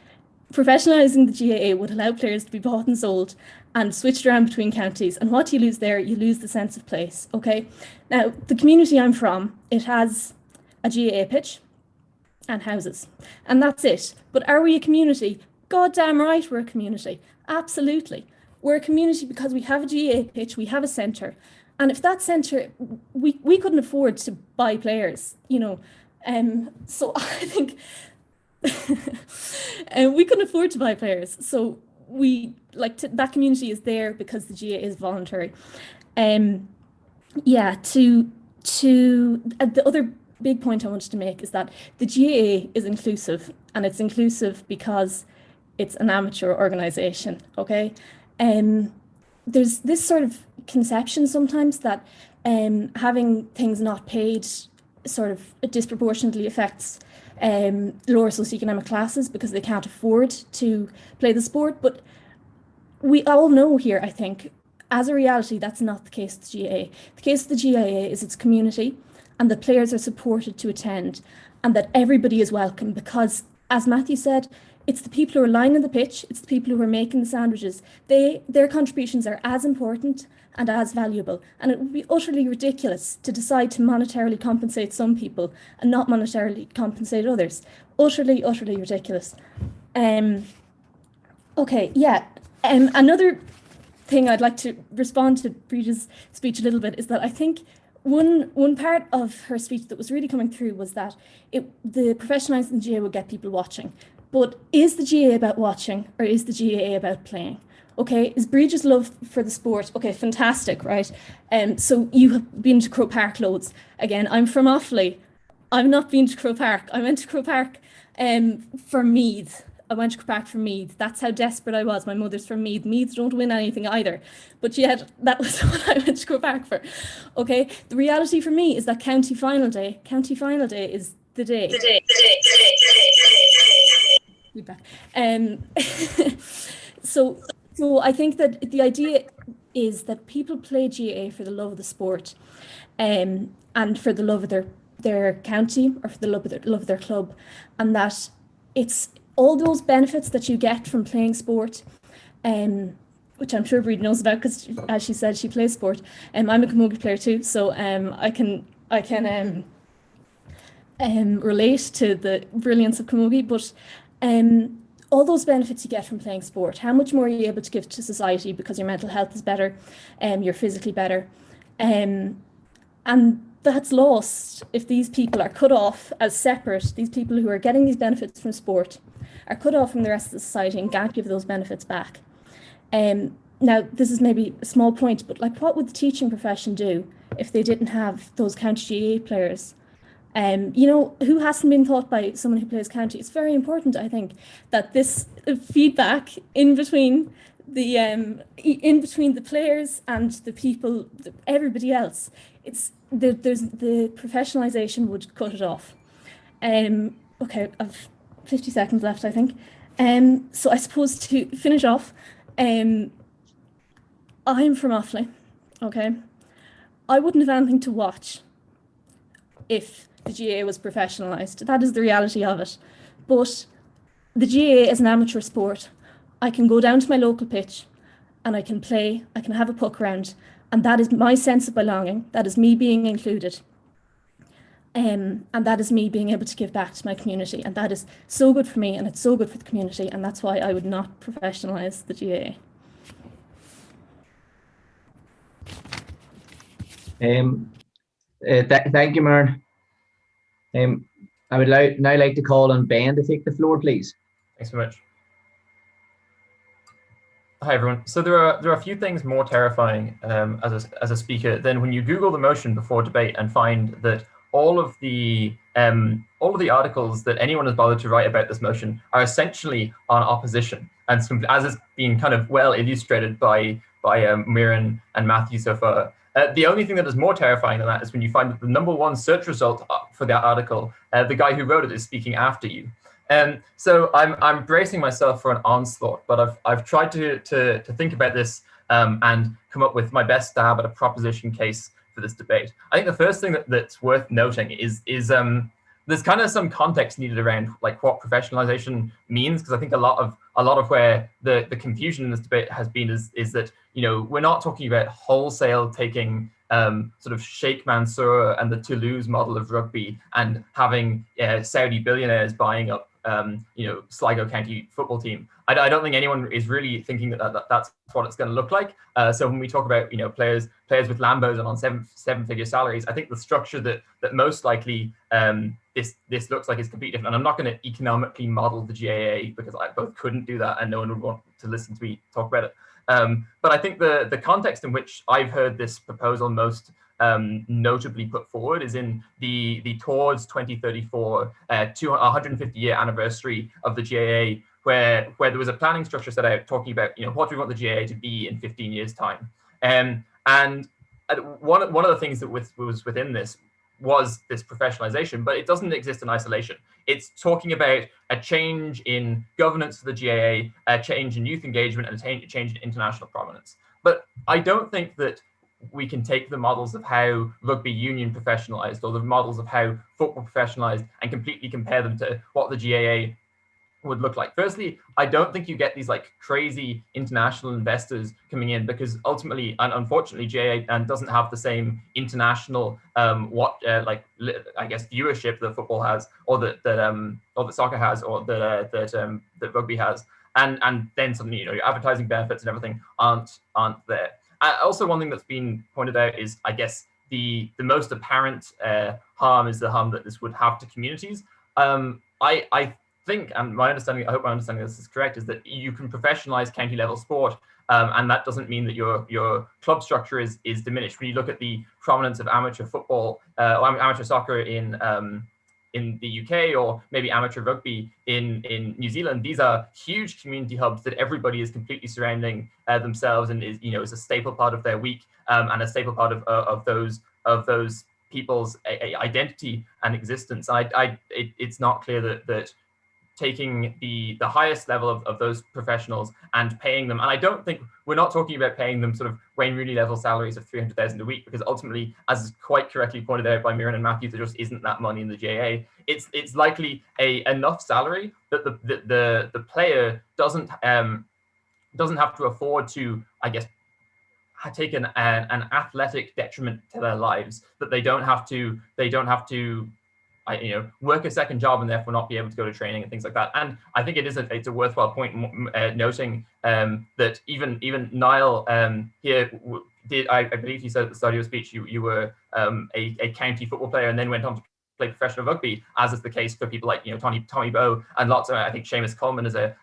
professionalising the GAA would allow players to be bought and sold and switched around between counties. And what do you lose there? You lose the sense of place, okay? Now, the community I'm from, it has a GAA pitch and houses, and that's it. But are we a community? Goddamn right we're a community, absolutely. We're a community because we have a GAA pitch, we have a centre, and if that centre, we couldn't afford to buy players, so I think we couldn't afford to buy players. So that community is there because the GAA is voluntary. The other big point I wanted to make is that the GAA is inclusive, and it's inclusive because it's an amateur organisation, okay? There's this sort of conception sometimes that having things not paid sort of disproportionately affects lower socioeconomic classes because they can't afford to play the sport. But we all know here, I think, as a reality, that's not the case with the GAA. The case of the GAA is its community, and the players are supported to attend, and that everybody is welcome because, as Matthew said, it's the people who are lining the pitch, it's the people who are making the sandwiches. Their contributions are as important and as valuable. And it would be utterly ridiculous to decide to monetarily compensate some people and not monetarily compensate others. Utterly ridiculous. Another thing I'd like to respond to Bríde's speech a little bit is that I think one part of her speech that was really coming through was that the professionalising the GAA would get people watching. But is the GAA about watching, or is the GAA about playing? Okay, is Bríde's love for the sport? Okay, fantastic, right? So you have been to Croke Park loads. Again, I'm from Offaly. I've not been to Croke Park. I went to Croke Park for Meath. That's how desperate I was. My mother's from Meath. Meath don't win anything either. But yet, that was what I went to Croke Park for. Okay, the reality for me is that county final day is the day. So I think that the idea is that people play GAA for the love of the sport, and for the love of their county, or for the love of their club, and that it's all those benefits that you get from playing sport, which I'm sure Bríde knows about because, as she said, she plays sport. I'm a camogie player too, so I can relate to the brilliance of camogie, but all those benefits you get from playing sport, how much more are you able to give to society because your mental health is better, you're physically better, and that's lost if these people are cut off as separate. These people who are getting these benefits from sport are cut off from the rest of the society and can't give those benefits back. Now, this is maybe a small point, but what would the teaching profession do if they didn't have those county GAA players? You know, who hasn't been taught by someone who plays county? It's very important, I think, that this feedback in between the players and the people, everybody else, there's the professionalization would cut it off. Okay, I've 50 seconds left, I think. So I suppose to finish off, I'm from Offaly, okay? I wouldn't have anything to watch if the GAA was professionalised. That is the reality of it. But the GAA is an amateur sport. I can go down to my local pitch and I can play, I can have a puck round, and that is my sense of belonging. That is me being included. And that is me being able to give back to my community. And that is so good for me, and it's so good for the community. And that's why I would not professionalise the GAA. Thank you, Maren. I would now like to call on Ben to take the floor, please. Thanks very much. Hi, everyone. So there are a few things more terrifying as a speaker than when you Google the motion before debate and find that all of the articles that anyone has bothered to write about this motion are essentially on opposition, and as is being kind of well illustrated by Miran and Matthew so far. The only thing that is more terrifying than that is when you find that the #1 search result for that article, the guy who wrote it is speaking after you. So I'm bracing myself for an onslaught, but I've tried to think about this and come up with my best stab at a proposition case for this debate. I think the first thing that's worth noting is there's kind of some context needed around like what professionalization means, because I think a lot of where the confusion in this debate has been is that, you know, we're not talking about wholesale taking sort of Sheikh Mansour and the Toulouse model of rugby and having Saudi billionaires buying up you know, Sligo County football team. I don't think anyone is really thinking that's what it's going to look like. So when we talk about, you know, players with Lambos and on seven-figure salaries, I think the structure that most likely this looks like is completely different. And I'm not going to economically model the GAA because I both couldn't do that and no one would want to listen to me talk about it. But I think the context in which I've heard this proposal most notably put forward is in the towards 2034 150-year anniversary of the GAA, where there was a planning structure set out talking about, you know, what do we want the GAA to be in 15 years time. And one of the things that was within this was this professionalization, but it doesn't exist in isolation. It's talking about a change in governance for the GAA, a change in youth engagement, and a change in international prominence. But I don't think that we can take the models of how rugby union professionalized or the models of how football professionalized and completely compare them to what the GAA would look like. Firstly, I don't think you get these like crazy international investors coming in, because ultimately and unfortunately GAA doesn't have the same international I guess viewership that football has, or that soccer has, or that rugby has, and then suddenly, you know, your advertising benefits and everything aren't there. Also, one thing that's been pointed out is, I guess, the most apparent harm is the harm that this would have to communities. I think, and I hope my understanding of this is correct, is that you can professionalize county level sport, and that doesn't mean that your club structure is diminished. When you look at the prominence of amateur football, or amateur soccer in the UK, or maybe amateur rugby in New Zealand, these are huge community hubs that everybody is completely surrounding themselves and is a staple part of their week, and a staple part of those people's identity and existence. It's not clear that taking the highest level of those professionals and paying them, and I don't think we're not talking about paying them sort of Wayne Rooney level salaries of 300,000 a week, because ultimately, as is quite correctly pointed out by Miran and Matthew, there just isn't that money in the GAA. It's likely enough salary that the player doesn't have to afford to, I guess, take an athletic detriment to their lives, that they don't have to work a second job and therefore not be able to go to training and things like that. And I think it's a worthwhile point noting that even Niall here I believe he said at the start of your speech you were a county football player and then went on to play professional rugby, as is the case for people like Tommy Bowe and lots of, I think Seamus Coleman is an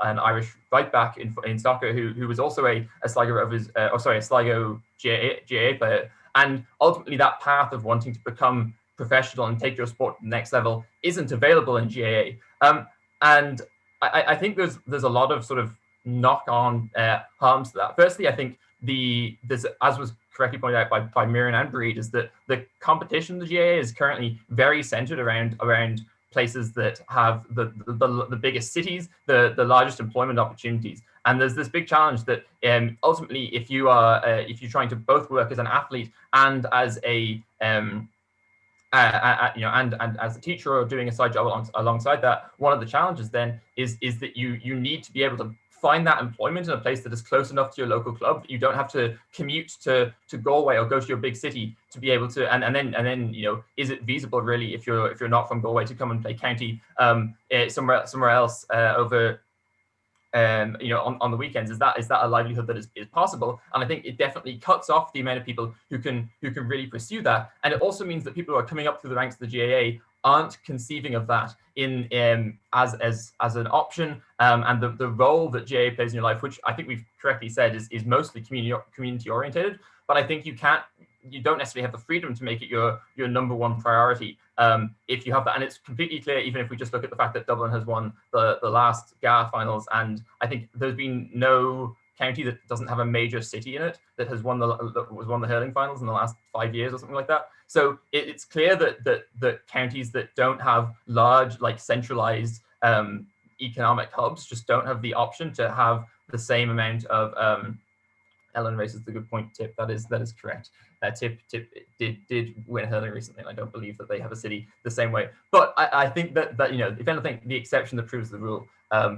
Irish right back in soccer who was also a Sligo Rovers a Sligo GAA player. And ultimately that path of wanting to become professional and take your sport to the next level isn't available in GAA. And I think there's a lot of sort of knock-on harms to that. Firstly, I think there's, as was correctly pointed out by Miriam and Breed, is that the competition in the GAA is currently very centered around places that have the biggest cities, the largest employment opportunities. And there's this big challenge that ultimately, if you're trying to both work as an athlete and as a and as a teacher or doing a side job alongside that, one of the challenges then is that you need to be able to find that employment in a place that is close enough to your local club that you don't have to commute to Galway or go to your big city to be able to, and then is it feasible really if you're not from Galway to come and play county somewhere else over on the weekends? Is that a livelihood that is possible? And I think it definitely cuts off the amount of people who can really pursue that. And it also means that people who are coming up through the ranks of the GAA aren't conceiving of that as an option, and the role that GAA plays in your life, which I think we've correctly said is mostly community orientated. But I think you don't necessarily have the freedom to make it your number one priority if you have that. And it's completely clear, even if we just look at the fact that Dublin has won the last GAA finals, and I think there's been no county that doesn't have a major city in it that has won the hurling finals in the last 5 years or something like that. So it's clear that counties that don't have large, like centralized economic hubs just don't have the option to have the same amount of Ellen raises the good point. Tip, that is correct. Tip did win hurling recently, and I don't believe that they have a city the same way. But I think that if anything, the exception that proves the rule,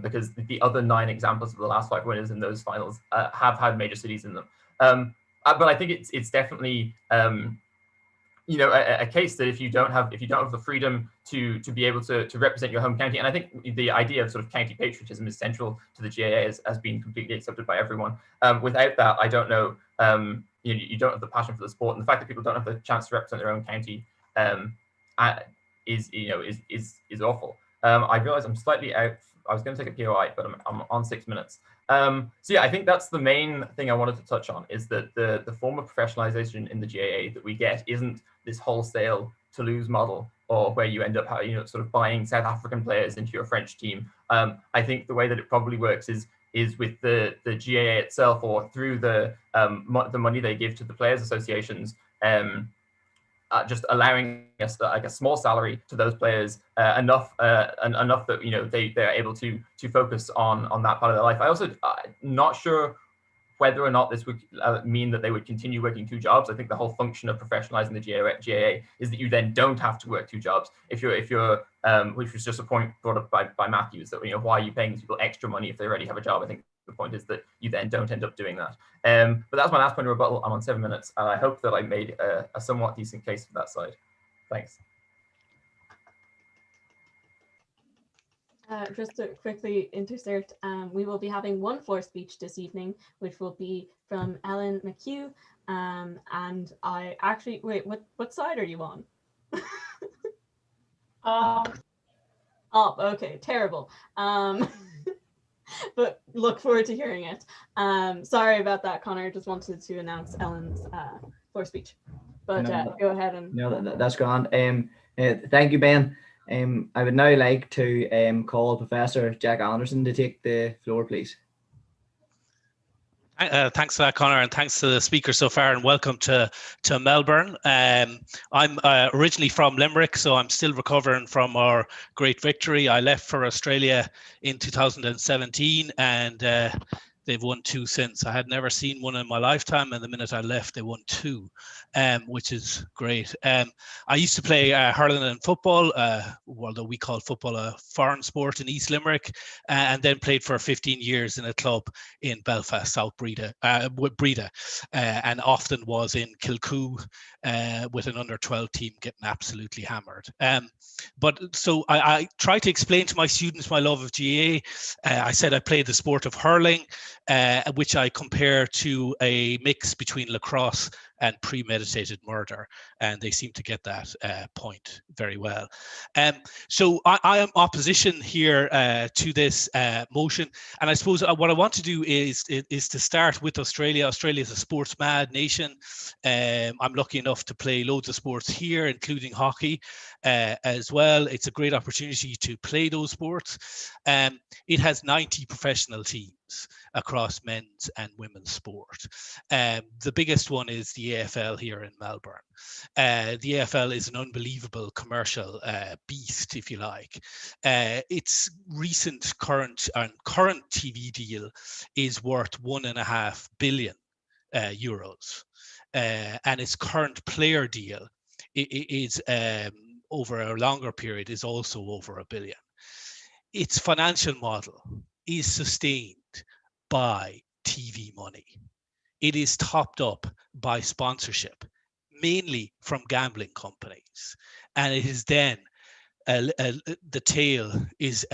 because the other 9 examples of the last 5 winners in those finals have had major cities in them. But I think it's definitely a case that if you don't have the freedom to be able to represent your home county, and I think the idea of sort of county patriotism is central to the GAA as being completely accepted by everyone. Without that, I don't know, you don't have the passion for the sport, and the fact that people don't have the chance to represent their own county is awful. I realize I'm slightly out. I was going to take a POI, but I'm on 6 minutes. So yeah, I think that's the main thing I wanted to touch on, is that the form of professionalization in the GAA that we get isn't this wholesale Toulouse model, or where you end up sort of buying South African players into your French team. I think the way that it probably works is with the GAA itself, or through the money they give to the players associations, just allowing us like a small salary to those players, enough that they're able to focus on that part of their life. I also not sure whether or not this would mean that they would continue working 2 jobs. I think the whole function of professionalizing the GAA is that you then don't have to work 2 jobs. If you're which was just a point brought up by Matthews, that why are you paying people extra money if they already have a job? I think the point is that you then don't end up doing that. But that's my last point of rebuttal. I'm on 7 minutes, and I hope that I made a somewhat decent case for that side. Thanks. Just to quickly insert, we will be having one floor speech this evening, which will be from Ellen McHugh. And I actually, wait, what side are you on? Oh, okay, terrible. But look forward to hearing it. Sorry about that, Connor. Just wanted to announce Ellen's floor speech. But go ahead and. No, that's grand. Thank you, Ben. I would now like to call Professor Jack Anderson to take the floor, please. Thanks for that, Connor, and thanks to the speakers so far, and welcome to Melbourne. I'm originally from Limerick, so I'm still recovering from our great victory. I left for Australia in 2017, and they've won 2 since. I had never seen one in my lifetime, and the minute I left, they won 2, which is great. I used to play hurling and football, although we call football a foreign sport in East Limerick, and then played for 15 years in a club in Belfast, South Breda, and often was in Kilcoo with an under-12 team getting absolutely hammered. But so I try to explain to my students my love of GAA. I said I played the sport of hurling, which I compare to a mix between lacrosse and premeditated murder, and they seem to get that point very well. So I am opposition here to this motion, and I suppose what I want to do is to start with Australia. Australia is a sports mad nation. I'm lucky enough to play loads of sports here, including hockey as well. It's a great opportunity to play those sports. It has 90 professional teams across men's and women's sport. The biggest one is the AFL here in Melbourne. The AFL is an unbelievable commercial beast, if you like. Its recent current TV deal is worth €1.5 billion, and its current player deal is over a longer period is also over $1 billion. Its financial model is sustained by TV money. It is topped up by sponsorship, mainly from gambling companies, and it is then the tail is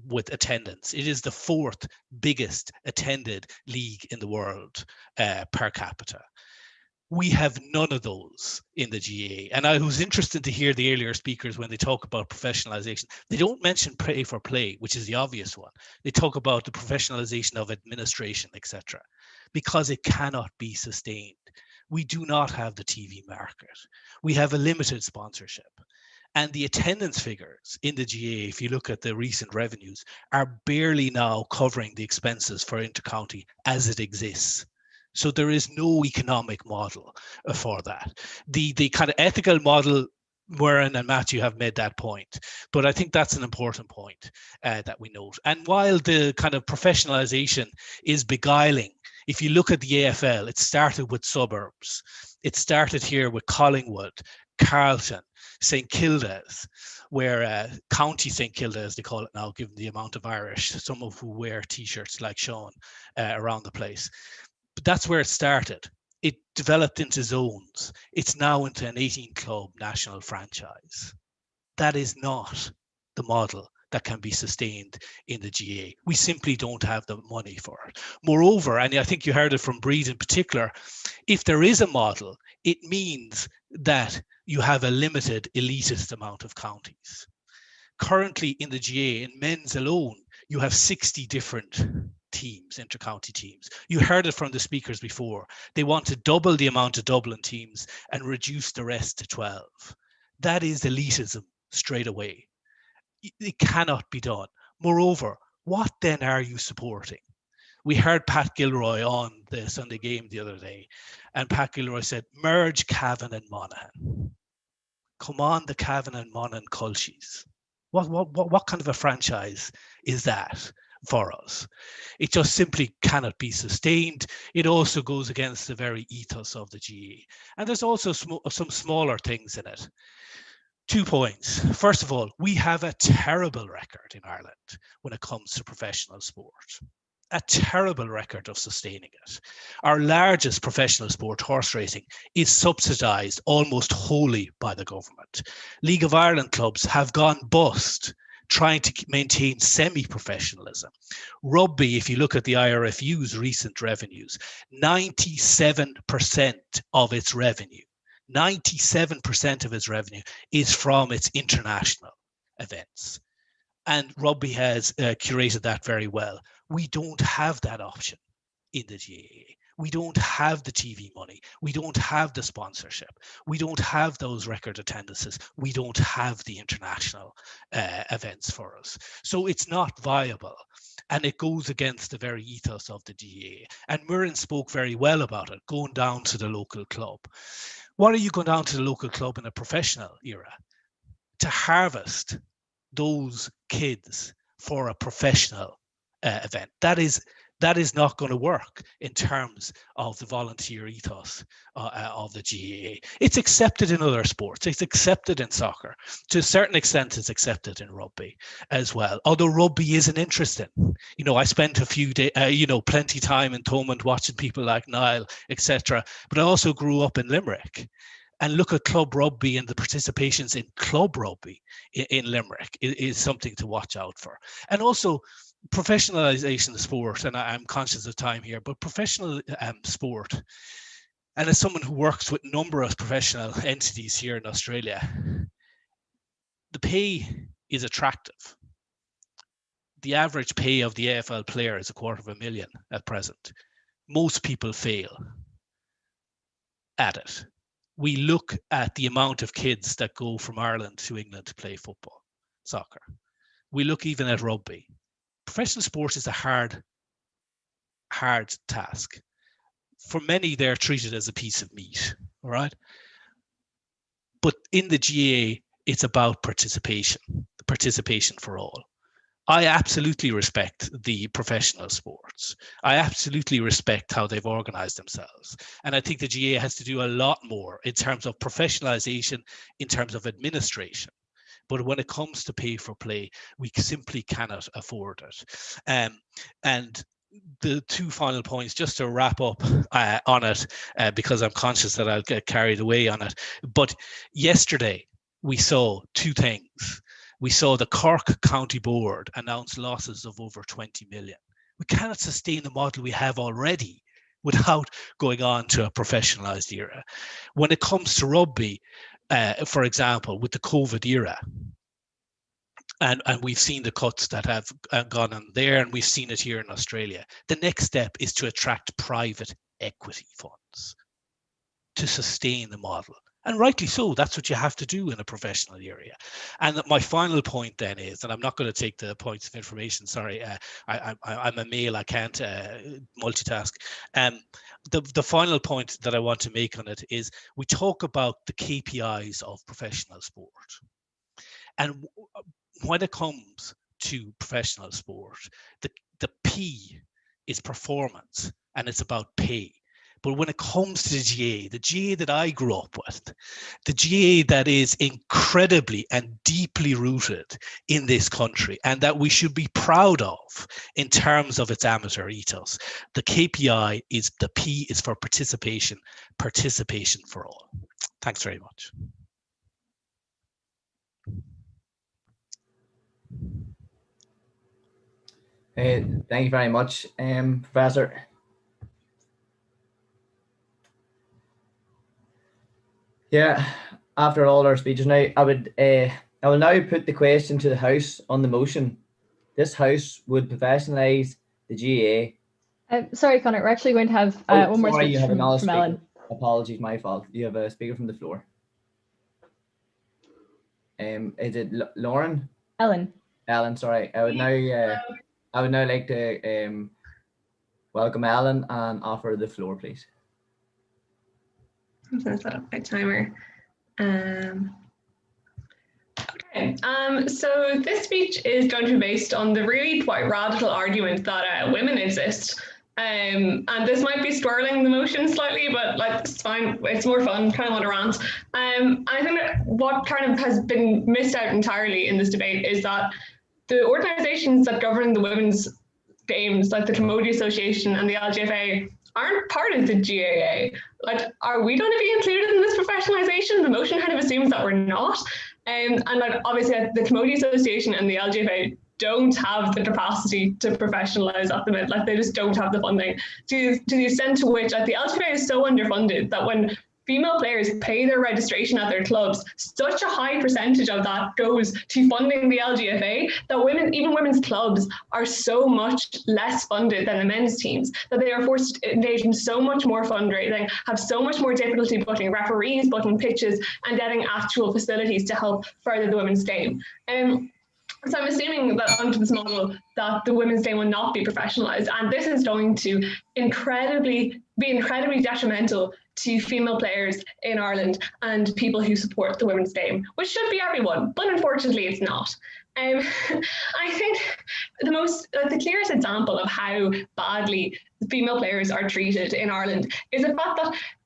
with attendance. It is the 4th biggest attended league in the world per capita. We have none of those in the GAA. And I was interested to hear the earlier speakers when they talk about professionalization. They don't mention pay for play, which is the obvious one. They talk about the professionalization of administration, etc., because it cannot be sustained. We do not have the TV market. We have a limited sponsorship. And the attendance figures in the GAA, if you look at the recent revenues, are barely now covering the expenses for intercounty as it exists. So there is no economic model for that. The kind of ethical model, Warren and Matthew have made that point, but I think that's an important point that we note. And while the kind of professionalization is beguiling, if you look at the AFL, it started with suburbs. It started here with Collingwood, Carlton, St Kilda's, where County St Kilda, as they call it now, given the amount of Irish, some of who wear T-shirts like Sean around the place. But that's where it started. It developed into zones. It's now into an 18-club national franchise. That is not the model that can be sustained in the GAA. We simply don't have the money for it. Moreover, and I think you heard it from Breed in particular, if there is a model, it means that you have a limited elitist amount of counties. Currently in the GAA, in men's alone, you have 60 different teams, intercounty teams. You heard it from the speakers before. They want to double the amount of Dublin teams and reduce the rest to 12. That is elitism straight away. It cannot be done. Moreover, what then are you supporting? We heard Pat Gilroy on the Sunday Game the other day, and Pat Gilroy said, merge Cavan and Monaghan. Come on, the Cavan and Monaghan Culchies. What kind of a franchise is that for us? It just simply cannot be sustained. It also goes against the very ethos of the GAA. And there's also some smaller things in it. 2 points. First of all, we have a terrible record in Ireland when it comes to professional sport. A terrible record of sustaining it. Our largest professional sport, horse racing, is subsidised almost wholly by the government. League of Ireland clubs have gone bust trying to maintain semi-professionalism. Rugby, if you look at the IRFU's recent revenues, 97% of its revenue, 97% of its revenue is from its international events. And rugby has curated that very well. We don't have that option in the GAA. We don't have the TV money. We don't have the sponsorship. We don't have those record attendances. We don't have the international events for us. So it's not viable. And it goes against the very ethos of the GAA. And Muireann spoke very well about it, going down to the local club. What are you going down to the local club in a professional era? To harvest those kids for a professional event. That is not going to work in terms of the volunteer ethos of the GAA. It's accepted in other sports. It's accepted in soccer. To a certain extent, it's accepted in rugby as well. Although rugby isn't interesting. You know, I spent a few days, plenty time in Thomond watching people like Niall, etc. But I also grew up in Limerick. And look at club rugby and the participations in club rugby in Limerick is something to watch out for. And also, professionalization of sport, and I'm conscious of time here, but professional sport and as someone who works with a number of professional entities here in Australia, the pay is attractive. The average pay of the AFL player is $250,000 at present. Most people fail at it. We look at the amount of kids that go from Ireland to England to play football, soccer. We look even at rugby. Professional sport is a hard task. For many, they're treated as a piece of meat, all right? But in the GAA, it's about participation for all. I absolutely respect the professional sports. I absolutely respect how they've organized themselves. And I think the GAA has to do a lot more in terms of professionalization, in terms of administration. But when it comes to pay for play, we simply cannot afford it. And the two final points, just to wrap up on it, because I'm conscious that I'll get carried away on it. But yesterday, we saw two things. We saw the Cork County Board announce losses of over 20 million. We cannot sustain the model we have already without going on to a professionalised era. When it comes to rugby, for example, with the COVID era, and we've seen the cuts that have gone on there, and we've seen it here in Australia. The next step is to attract private equity funds to sustain the model. And rightly so, that's what you have to do in a professional area. And my final point then is, and I'm not going to take the points of information, sorry, I'm a male, I can't multitask. The final point that I want to make on it is, we talk about the KPIs of professional sport. And when it comes to professional sport, the P is performance, and it's about pay. But when it comes to the GAA that I grew up with, the GAA that is incredibly and deeply rooted in this country and that we should be proud of in terms of its amateur ethos, the KPI is, the P is for participation for all. Thanks very much. Thank you very much, Professor. Yeah, after all our speeches now, I will now put the question to the House on the motion. This House would professionalise the GAA. Sorry, Connor, we're actually going to have one more speech from Ellen. Apologies, my fault. You have a speaker from the floor. Is it Lauren? Ellen. Ellen, sorry. I would now like to welcome Ellen and offer the floor, please. I'm going to set up my timer. Okay, so this speech is going to be based on the really quite radical argument that women exist. And this might be swirling the motion slightly, but like, it's fine. It's more fun, kind of want to rant. I think that what kind of has been missed out entirely in this debate is that the organisations that govern the women's games, like the Camogie Association and the LGFA, aren't part of the GAA. Like, are we going to be included in this professionalisation? The motion kind of assumes that we're not. And like, obviously, the Camogie Association and the LGFA don't have the capacity to professionalise at the minute. Like, they just don't have the funding. To the extent to which, like, the LGFA is so underfunded that when female players pay their registration at their clubs, such a high percentage of that goes to funding the LGFA that even women's clubs are so much less funded than the men's teams, that they are forced to engage in so much more fundraising, have so much more difficulty booking referees, booking pitches, and getting actual facilities to help further the women's game. So I'm assuming that under this model that the women's game will not be professionalised, and this is going to be incredibly detrimental to female players in Ireland and people who support the women's game, which should be everyone, but unfortunately it's not. I think the clearest example of how badly female players are treated in Ireland is the fact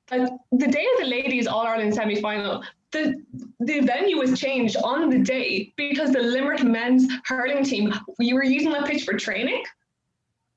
that the day of the ladies All-Ireland semi-final, the venue was changed on the day because the Limerick men's hurling team, you were using that pitch for training.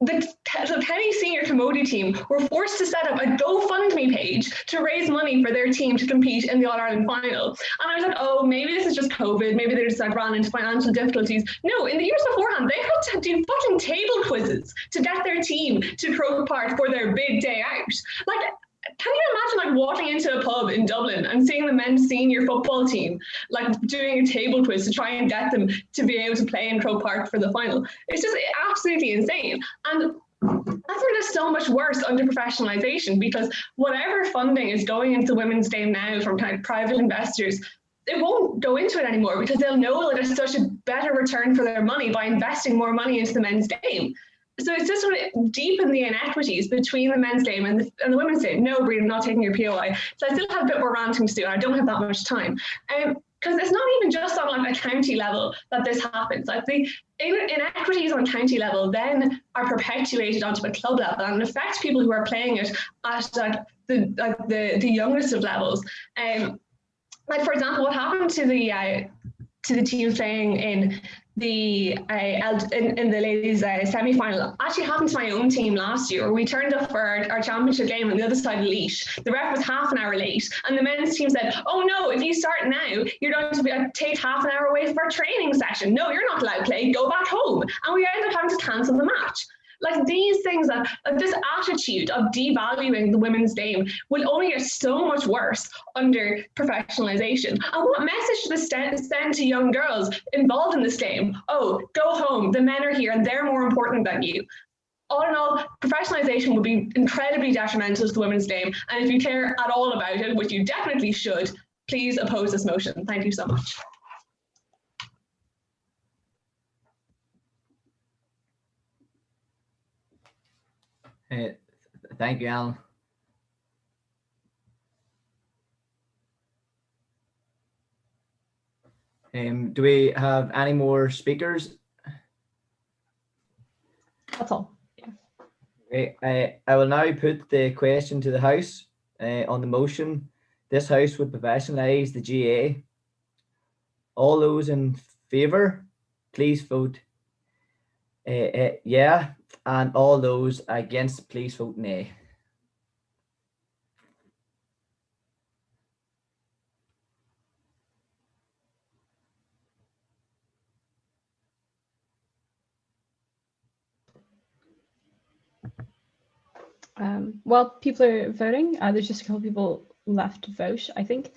The Kenny senior Camogie team were forced to set up a GoFundMe page to raise money for their team to compete in the All-Ireland final. And I was like, oh, maybe this is just COVID. Maybe they just ran into financial difficulties. No, in the years beforehand, they had to do fucking table quizzes to get their team to Croke Park for their big day out. Like, can you imagine like walking into a pub in Dublin and seeing the men's senior football team like doing a table quiz to try and get them to be able to play in Croke Park for the final? It's just absolutely insane. And that's where it's so much worse under professionalisation, because whatever funding is going into the women's game now from kind of private investors, it won't go into it anymore because they'll know that it's such a better return for their money by investing more money into the men's game. So it's just going to deepen the inequities between the men's game and the women's game. No, Breed, I'm not taking your POI. So I still have a bit more ranting to do, and I don't have that much time. Because it's not even just on like a county level that this happens. Like the inequities on county level then are perpetuated onto a club level and affect people who are playing it at like the youngest of levels. Like for example, what happened to the team playing in the in the ladies semi-final actually happened to my own team last year, where we turned up for our championship game on the other side of the leash. The ref was half an hour late, and the men's team said, "Oh no, if you start now, you're going to take half an hour away from our training session. No, you're not allowed to play. Go back home." And we ended up having to cancel the match. Like these things, this attitude of devaluing the women's game will only get so much worse under professionalisation. And what message does this send to young girls involved in this game? Oh, go home, the men are here and they're more important than you. All in all, professionalisation will be incredibly detrimental to the women's game. And if you care at all about it, which you definitely should, please oppose this motion. Thank you so much. Thank you, Alan. Do we have any more speakers? That's all. Yeah. Okay. I will now put the question to the House on the motion. This House would professionalise the GAA. All those in favour, please vote yeah, and all those against, please vote nay. While people are voting, there's just a couple people left to vote, I think.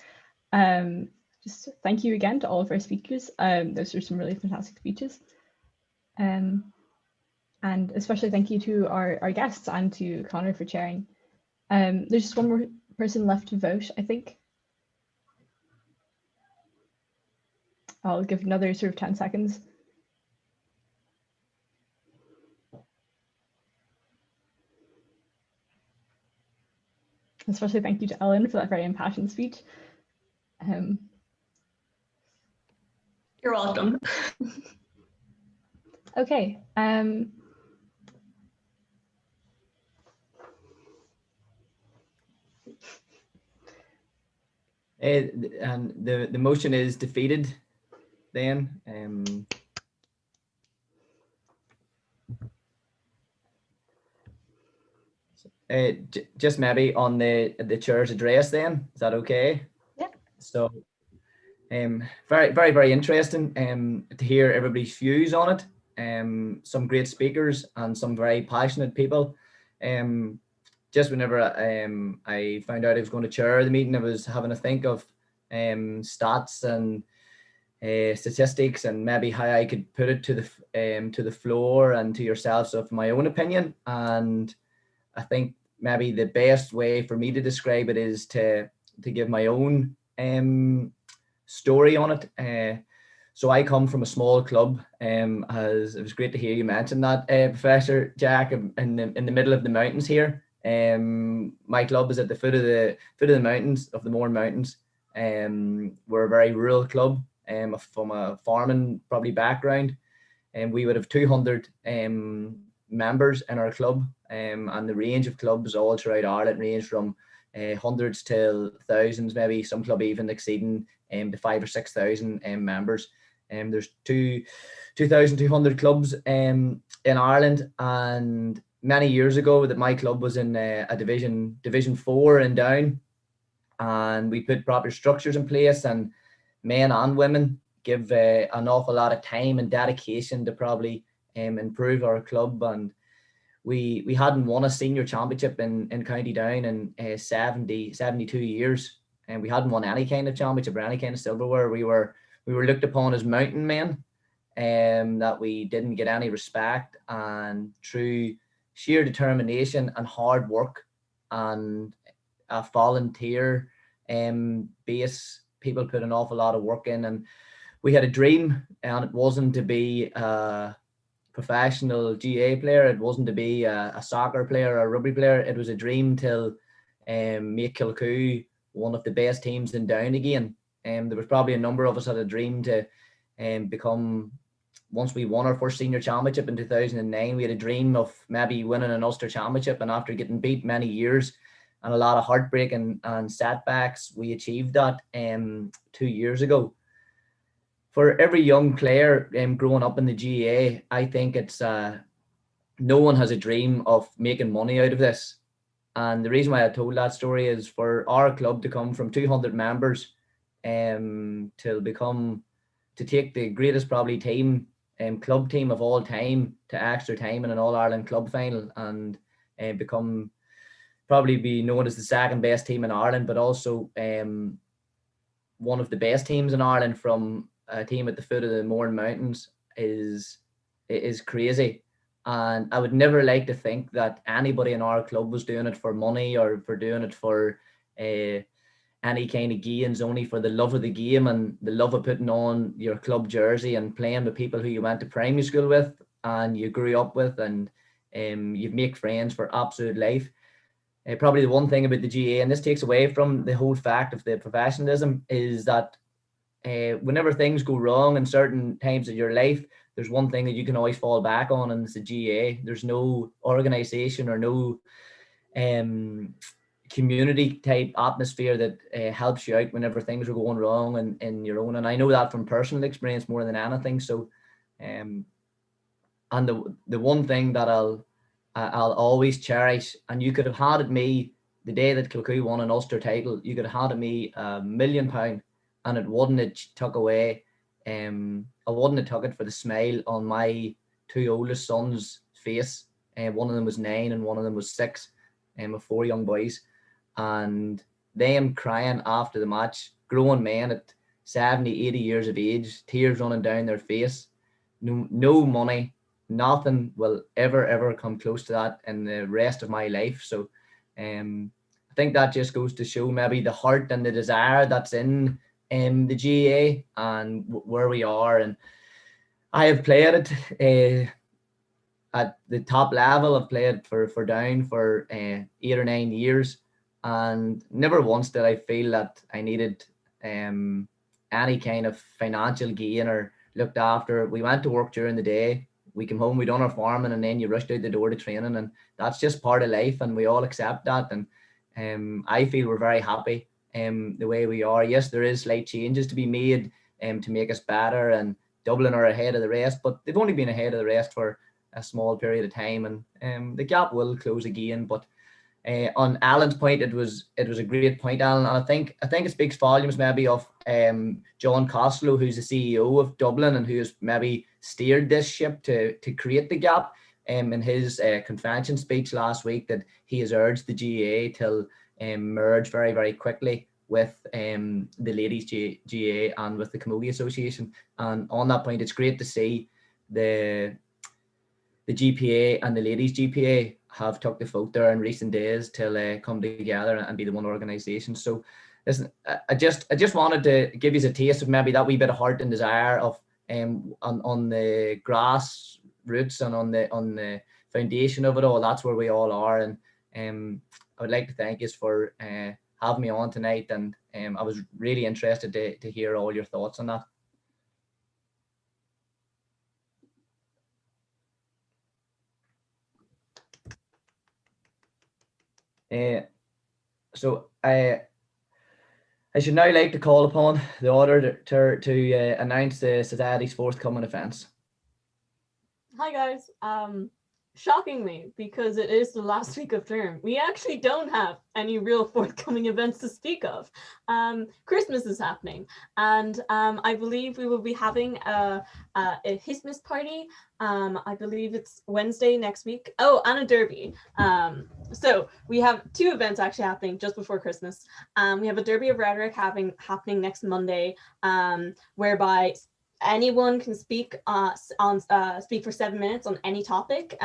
Just thank you again to all of our speakers. Those are some really fantastic speeches. And especially thank you to our guests and to Connor for chairing. There's just one more person left to vote, I think. I'll give another sort of 10 seconds. Especially thank you to Ellen for that very impassioned speech. You're welcome. Okay. And the motion is defeated then. Just maybe on the chair's address then, is that okay? Yeah. So very, very, very interesting to hear everybody's views on it. Some great speakers and some very passionate people. Just whenever I found out I was going to chair the meeting, I was having to think of stats and statistics and maybe how I could put it to the floor and to yourselves of my own opinion. And I think maybe the best way for me to describe it is to give my own story on it. So I come from a small club, as it was great to hear you mention that, Professor Jack, in the middle of the mountains here. My club is at the foot of the mountains, of the Mourne Mountains. We're a very rural club, from a farming probably background, and we would have 200 members in our club, and the range of clubs all throughout Ireland range from hundreds to thousands, maybe some club even exceeding to 5,000 or 6,000 members. There's 2,200 clubs in Ireland, and many years ago that my club was in a division 4 and down, and we put proper structures in place, and men and women give an awful lot of time and dedication to probably improve our club, and we hadn't won a senior championship in County Down in 72 years, and we hadn't won any kind of championship or any kind of silverware. We were looked upon as mountain men, that we didn't get any respect, and through sheer determination and hard work and a volunteer base, people put an awful lot of work in, and we had a dream, and it wasn't to be a professional GAA player, it wasn't to be a soccer player or a rugby player. It was a dream till make Kilcoo one of the best teams in Down again. There was probably a number of us had a dream to become, once we won our first senior championship in 2009, we had a dream of maybe winning an Ulster championship, and after getting beat many years and a lot of heartbreak and setbacks, we achieved that 2 years ago. For every young player growing up in the GAA, I think it's no one has a dream of making money out of this. And the reason why I told that story is for our club to come from 200 members to take the greatest probably team, club team of all time to extra time in an All-Ireland club final, and probably be known as the second best team in Ireland, but also one of the best teams in Ireland from a team at the foot of the Mourne Mountains is crazy. And I would never like to think that anybody in our club was doing it for money or for doing it for any kind of gains, only for the love of the game and the love of putting on your club jersey and playing with people who you went to primary school with and you grew up with, and you make friends for absolute life. Probably the one thing about the GAA, and this takes away from the whole fact of the professionalism, is that whenever things go wrong in certain times of your life, there's one thing that you can always fall back on, and it's the GAA. There's no organization or no community type atmosphere that helps you out whenever things are going wrong in your own. And I know that from personal experience more than anything. So, and the one thing that I'll always cherish, and you could have handed me the day that Kilcoo won an Ulster title, you could have handed me £1 million, and it wouldn't have took away. I wouldn't have took it for the smile on my two oldest sons' face. One of them was 9 and one of them was 6, with 4 young boys, and them crying after the match, grown men at 70, 80 years of age, tears running down their face. No money, nothing will ever come close to that in the rest of my life. So I think that just goes to show maybe the heart and the desire that's in the GAA and where we are. And I have played it at the top level. I've played for Down for 8 or 9 years, and never once did I feel that I needed any kind of financial gain or looked after. We went to work during the day, we came home, we done our farming, and then you rushed out the door to training, and that's just part of life, and we all accept that. And I feel we're very happy the way we are. Yes, there is slight changes to be made to make us better, and Dublin are ahead of the rest, but they've only been ahead of the rest for a small period of time, and the gap will close again. But on Alan's point, it was a great point, Alan, and I think it speaks volumes maybe of John Costello, who's the CEO of Dublin and who has maybe steered this ship to create the gap. In his convention speech last week, that he has urged the GAA to merge very, very quickly with the ladies GAA and with the Camogie Association. And on that point, it's great to see the GPA and the ladies GPA have took the vote there in recent days to come together and be the one organisation. So listen, I just wanted to give you a taste of maybe that wee bit of heart and desire of on the grass roots and on the foundation of it all. That's where we all are. And I would like to thank you for having me on tonight, and I was really interested to hear all your thoughts on that. So I should now like to call upon the auditor to announce the Society's forthcoming events. Hi guys. shockingly, because it is the last week of term, we actually don't have any real forthcoming events to speak of. Christmas is happening, and I believe we will be having a Histmas party. I believe it's Wednesday next week. Oh, and a derby. So we have 2 events actually happening just before Christmas. We have a Derby of Rhetoric happening next Monday, whereby anyone can speak speak for 7 minutes on any topic,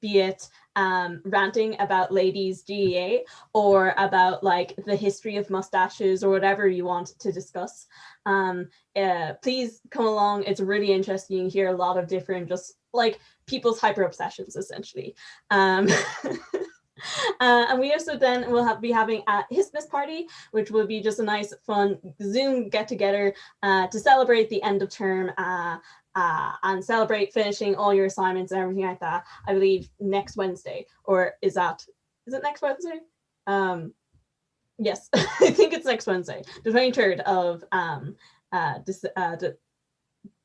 be it ranting about ladies GAA or about like the history of mustaches or whatever you want to discuss. Please come along. It's really interesting. You hear a lot of different just like people's hyper obsessions essentially. And we also then will be having a Histmas party, which will be just a nice, fun Zoom get-together to celebrate the end of term and celebrate finishing all your assignments and everything like that. I believe next Wednesday, or is it next Wednesday? Yes, I think it's next Wednesday, the 23rd of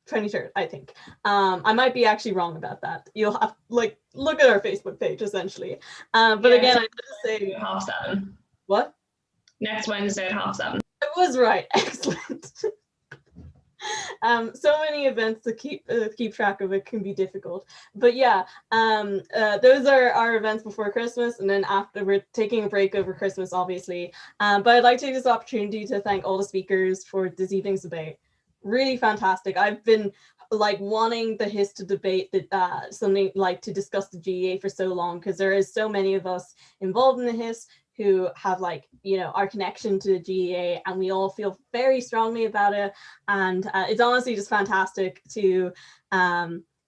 23rd, I think. I might be actually wrong about that. You'll have like look at our Facebook page essentially. But yeah, again, I just say 7:30. What? Next Wednesday at 7:30. I was right. Excellent. So many events to keep track of. It can be difficult, but yeah, those are our events before Christmas, and then after we're taking a break over Christmas, obviously. But I'd like to take this opportunity to thank all the speakers for this evening's debate. Really fantastic. I've been like wanting the Hist to debate something like to discuss the GAA for so long, because there is so many of us involved in the Hist who have like, you know, our connection to the GAA, and we all feel very strongly about it. And it's honestly just fantastic to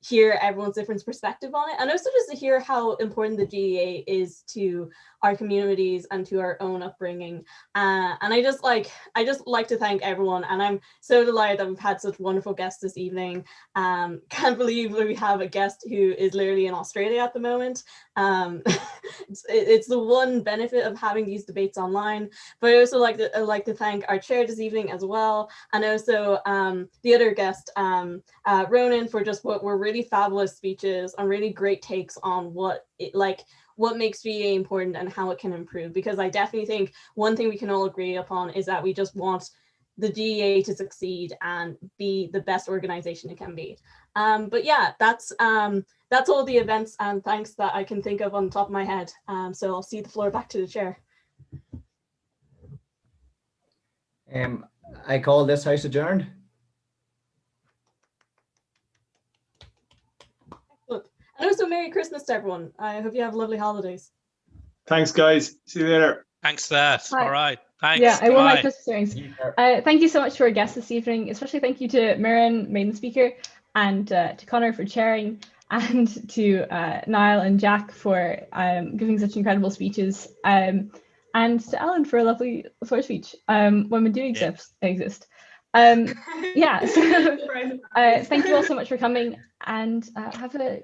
hear everyone's different perspective on it, and also just to hear how important the GAA is to our communities and to our own upbringing. And I just like to thank everyone, and I'm so delighted that we've had such wonderful guests this evening. Can't believe we have a guest who is literally in Australia at the moment. It's the one benefit of having these debates online. But I also like to thank our chair this evening as well, and also the other guest, Ronan, for just what were really fabulous speeches and really great takes on what makes GAA important and how it can improve. Because I definitely think one thing we can all agree upon is that we just want the GAA to succeed and be the best organization it can be. But yeah, that's all the events and thanks that I can think of on the top of my head. So I'll cede the floor back to the chair. I call this house adjourned. And also Merry Christmas to everyone. I hope you have lovely holidays. Thanks, guys. See you later. Thanks for that. Hi. All right. Thanks. Yeah, I will Bye. like Christmas earrings. Thank you so much to our guests this evening. Especially thank you to Mirren, main speaker, and to Connor for chairing, and to Niall and Jack for giving such incredible speeches, and to Alan for a lovely floor speech. Women do exist. Yeah, so thank you all so much for coming, and have a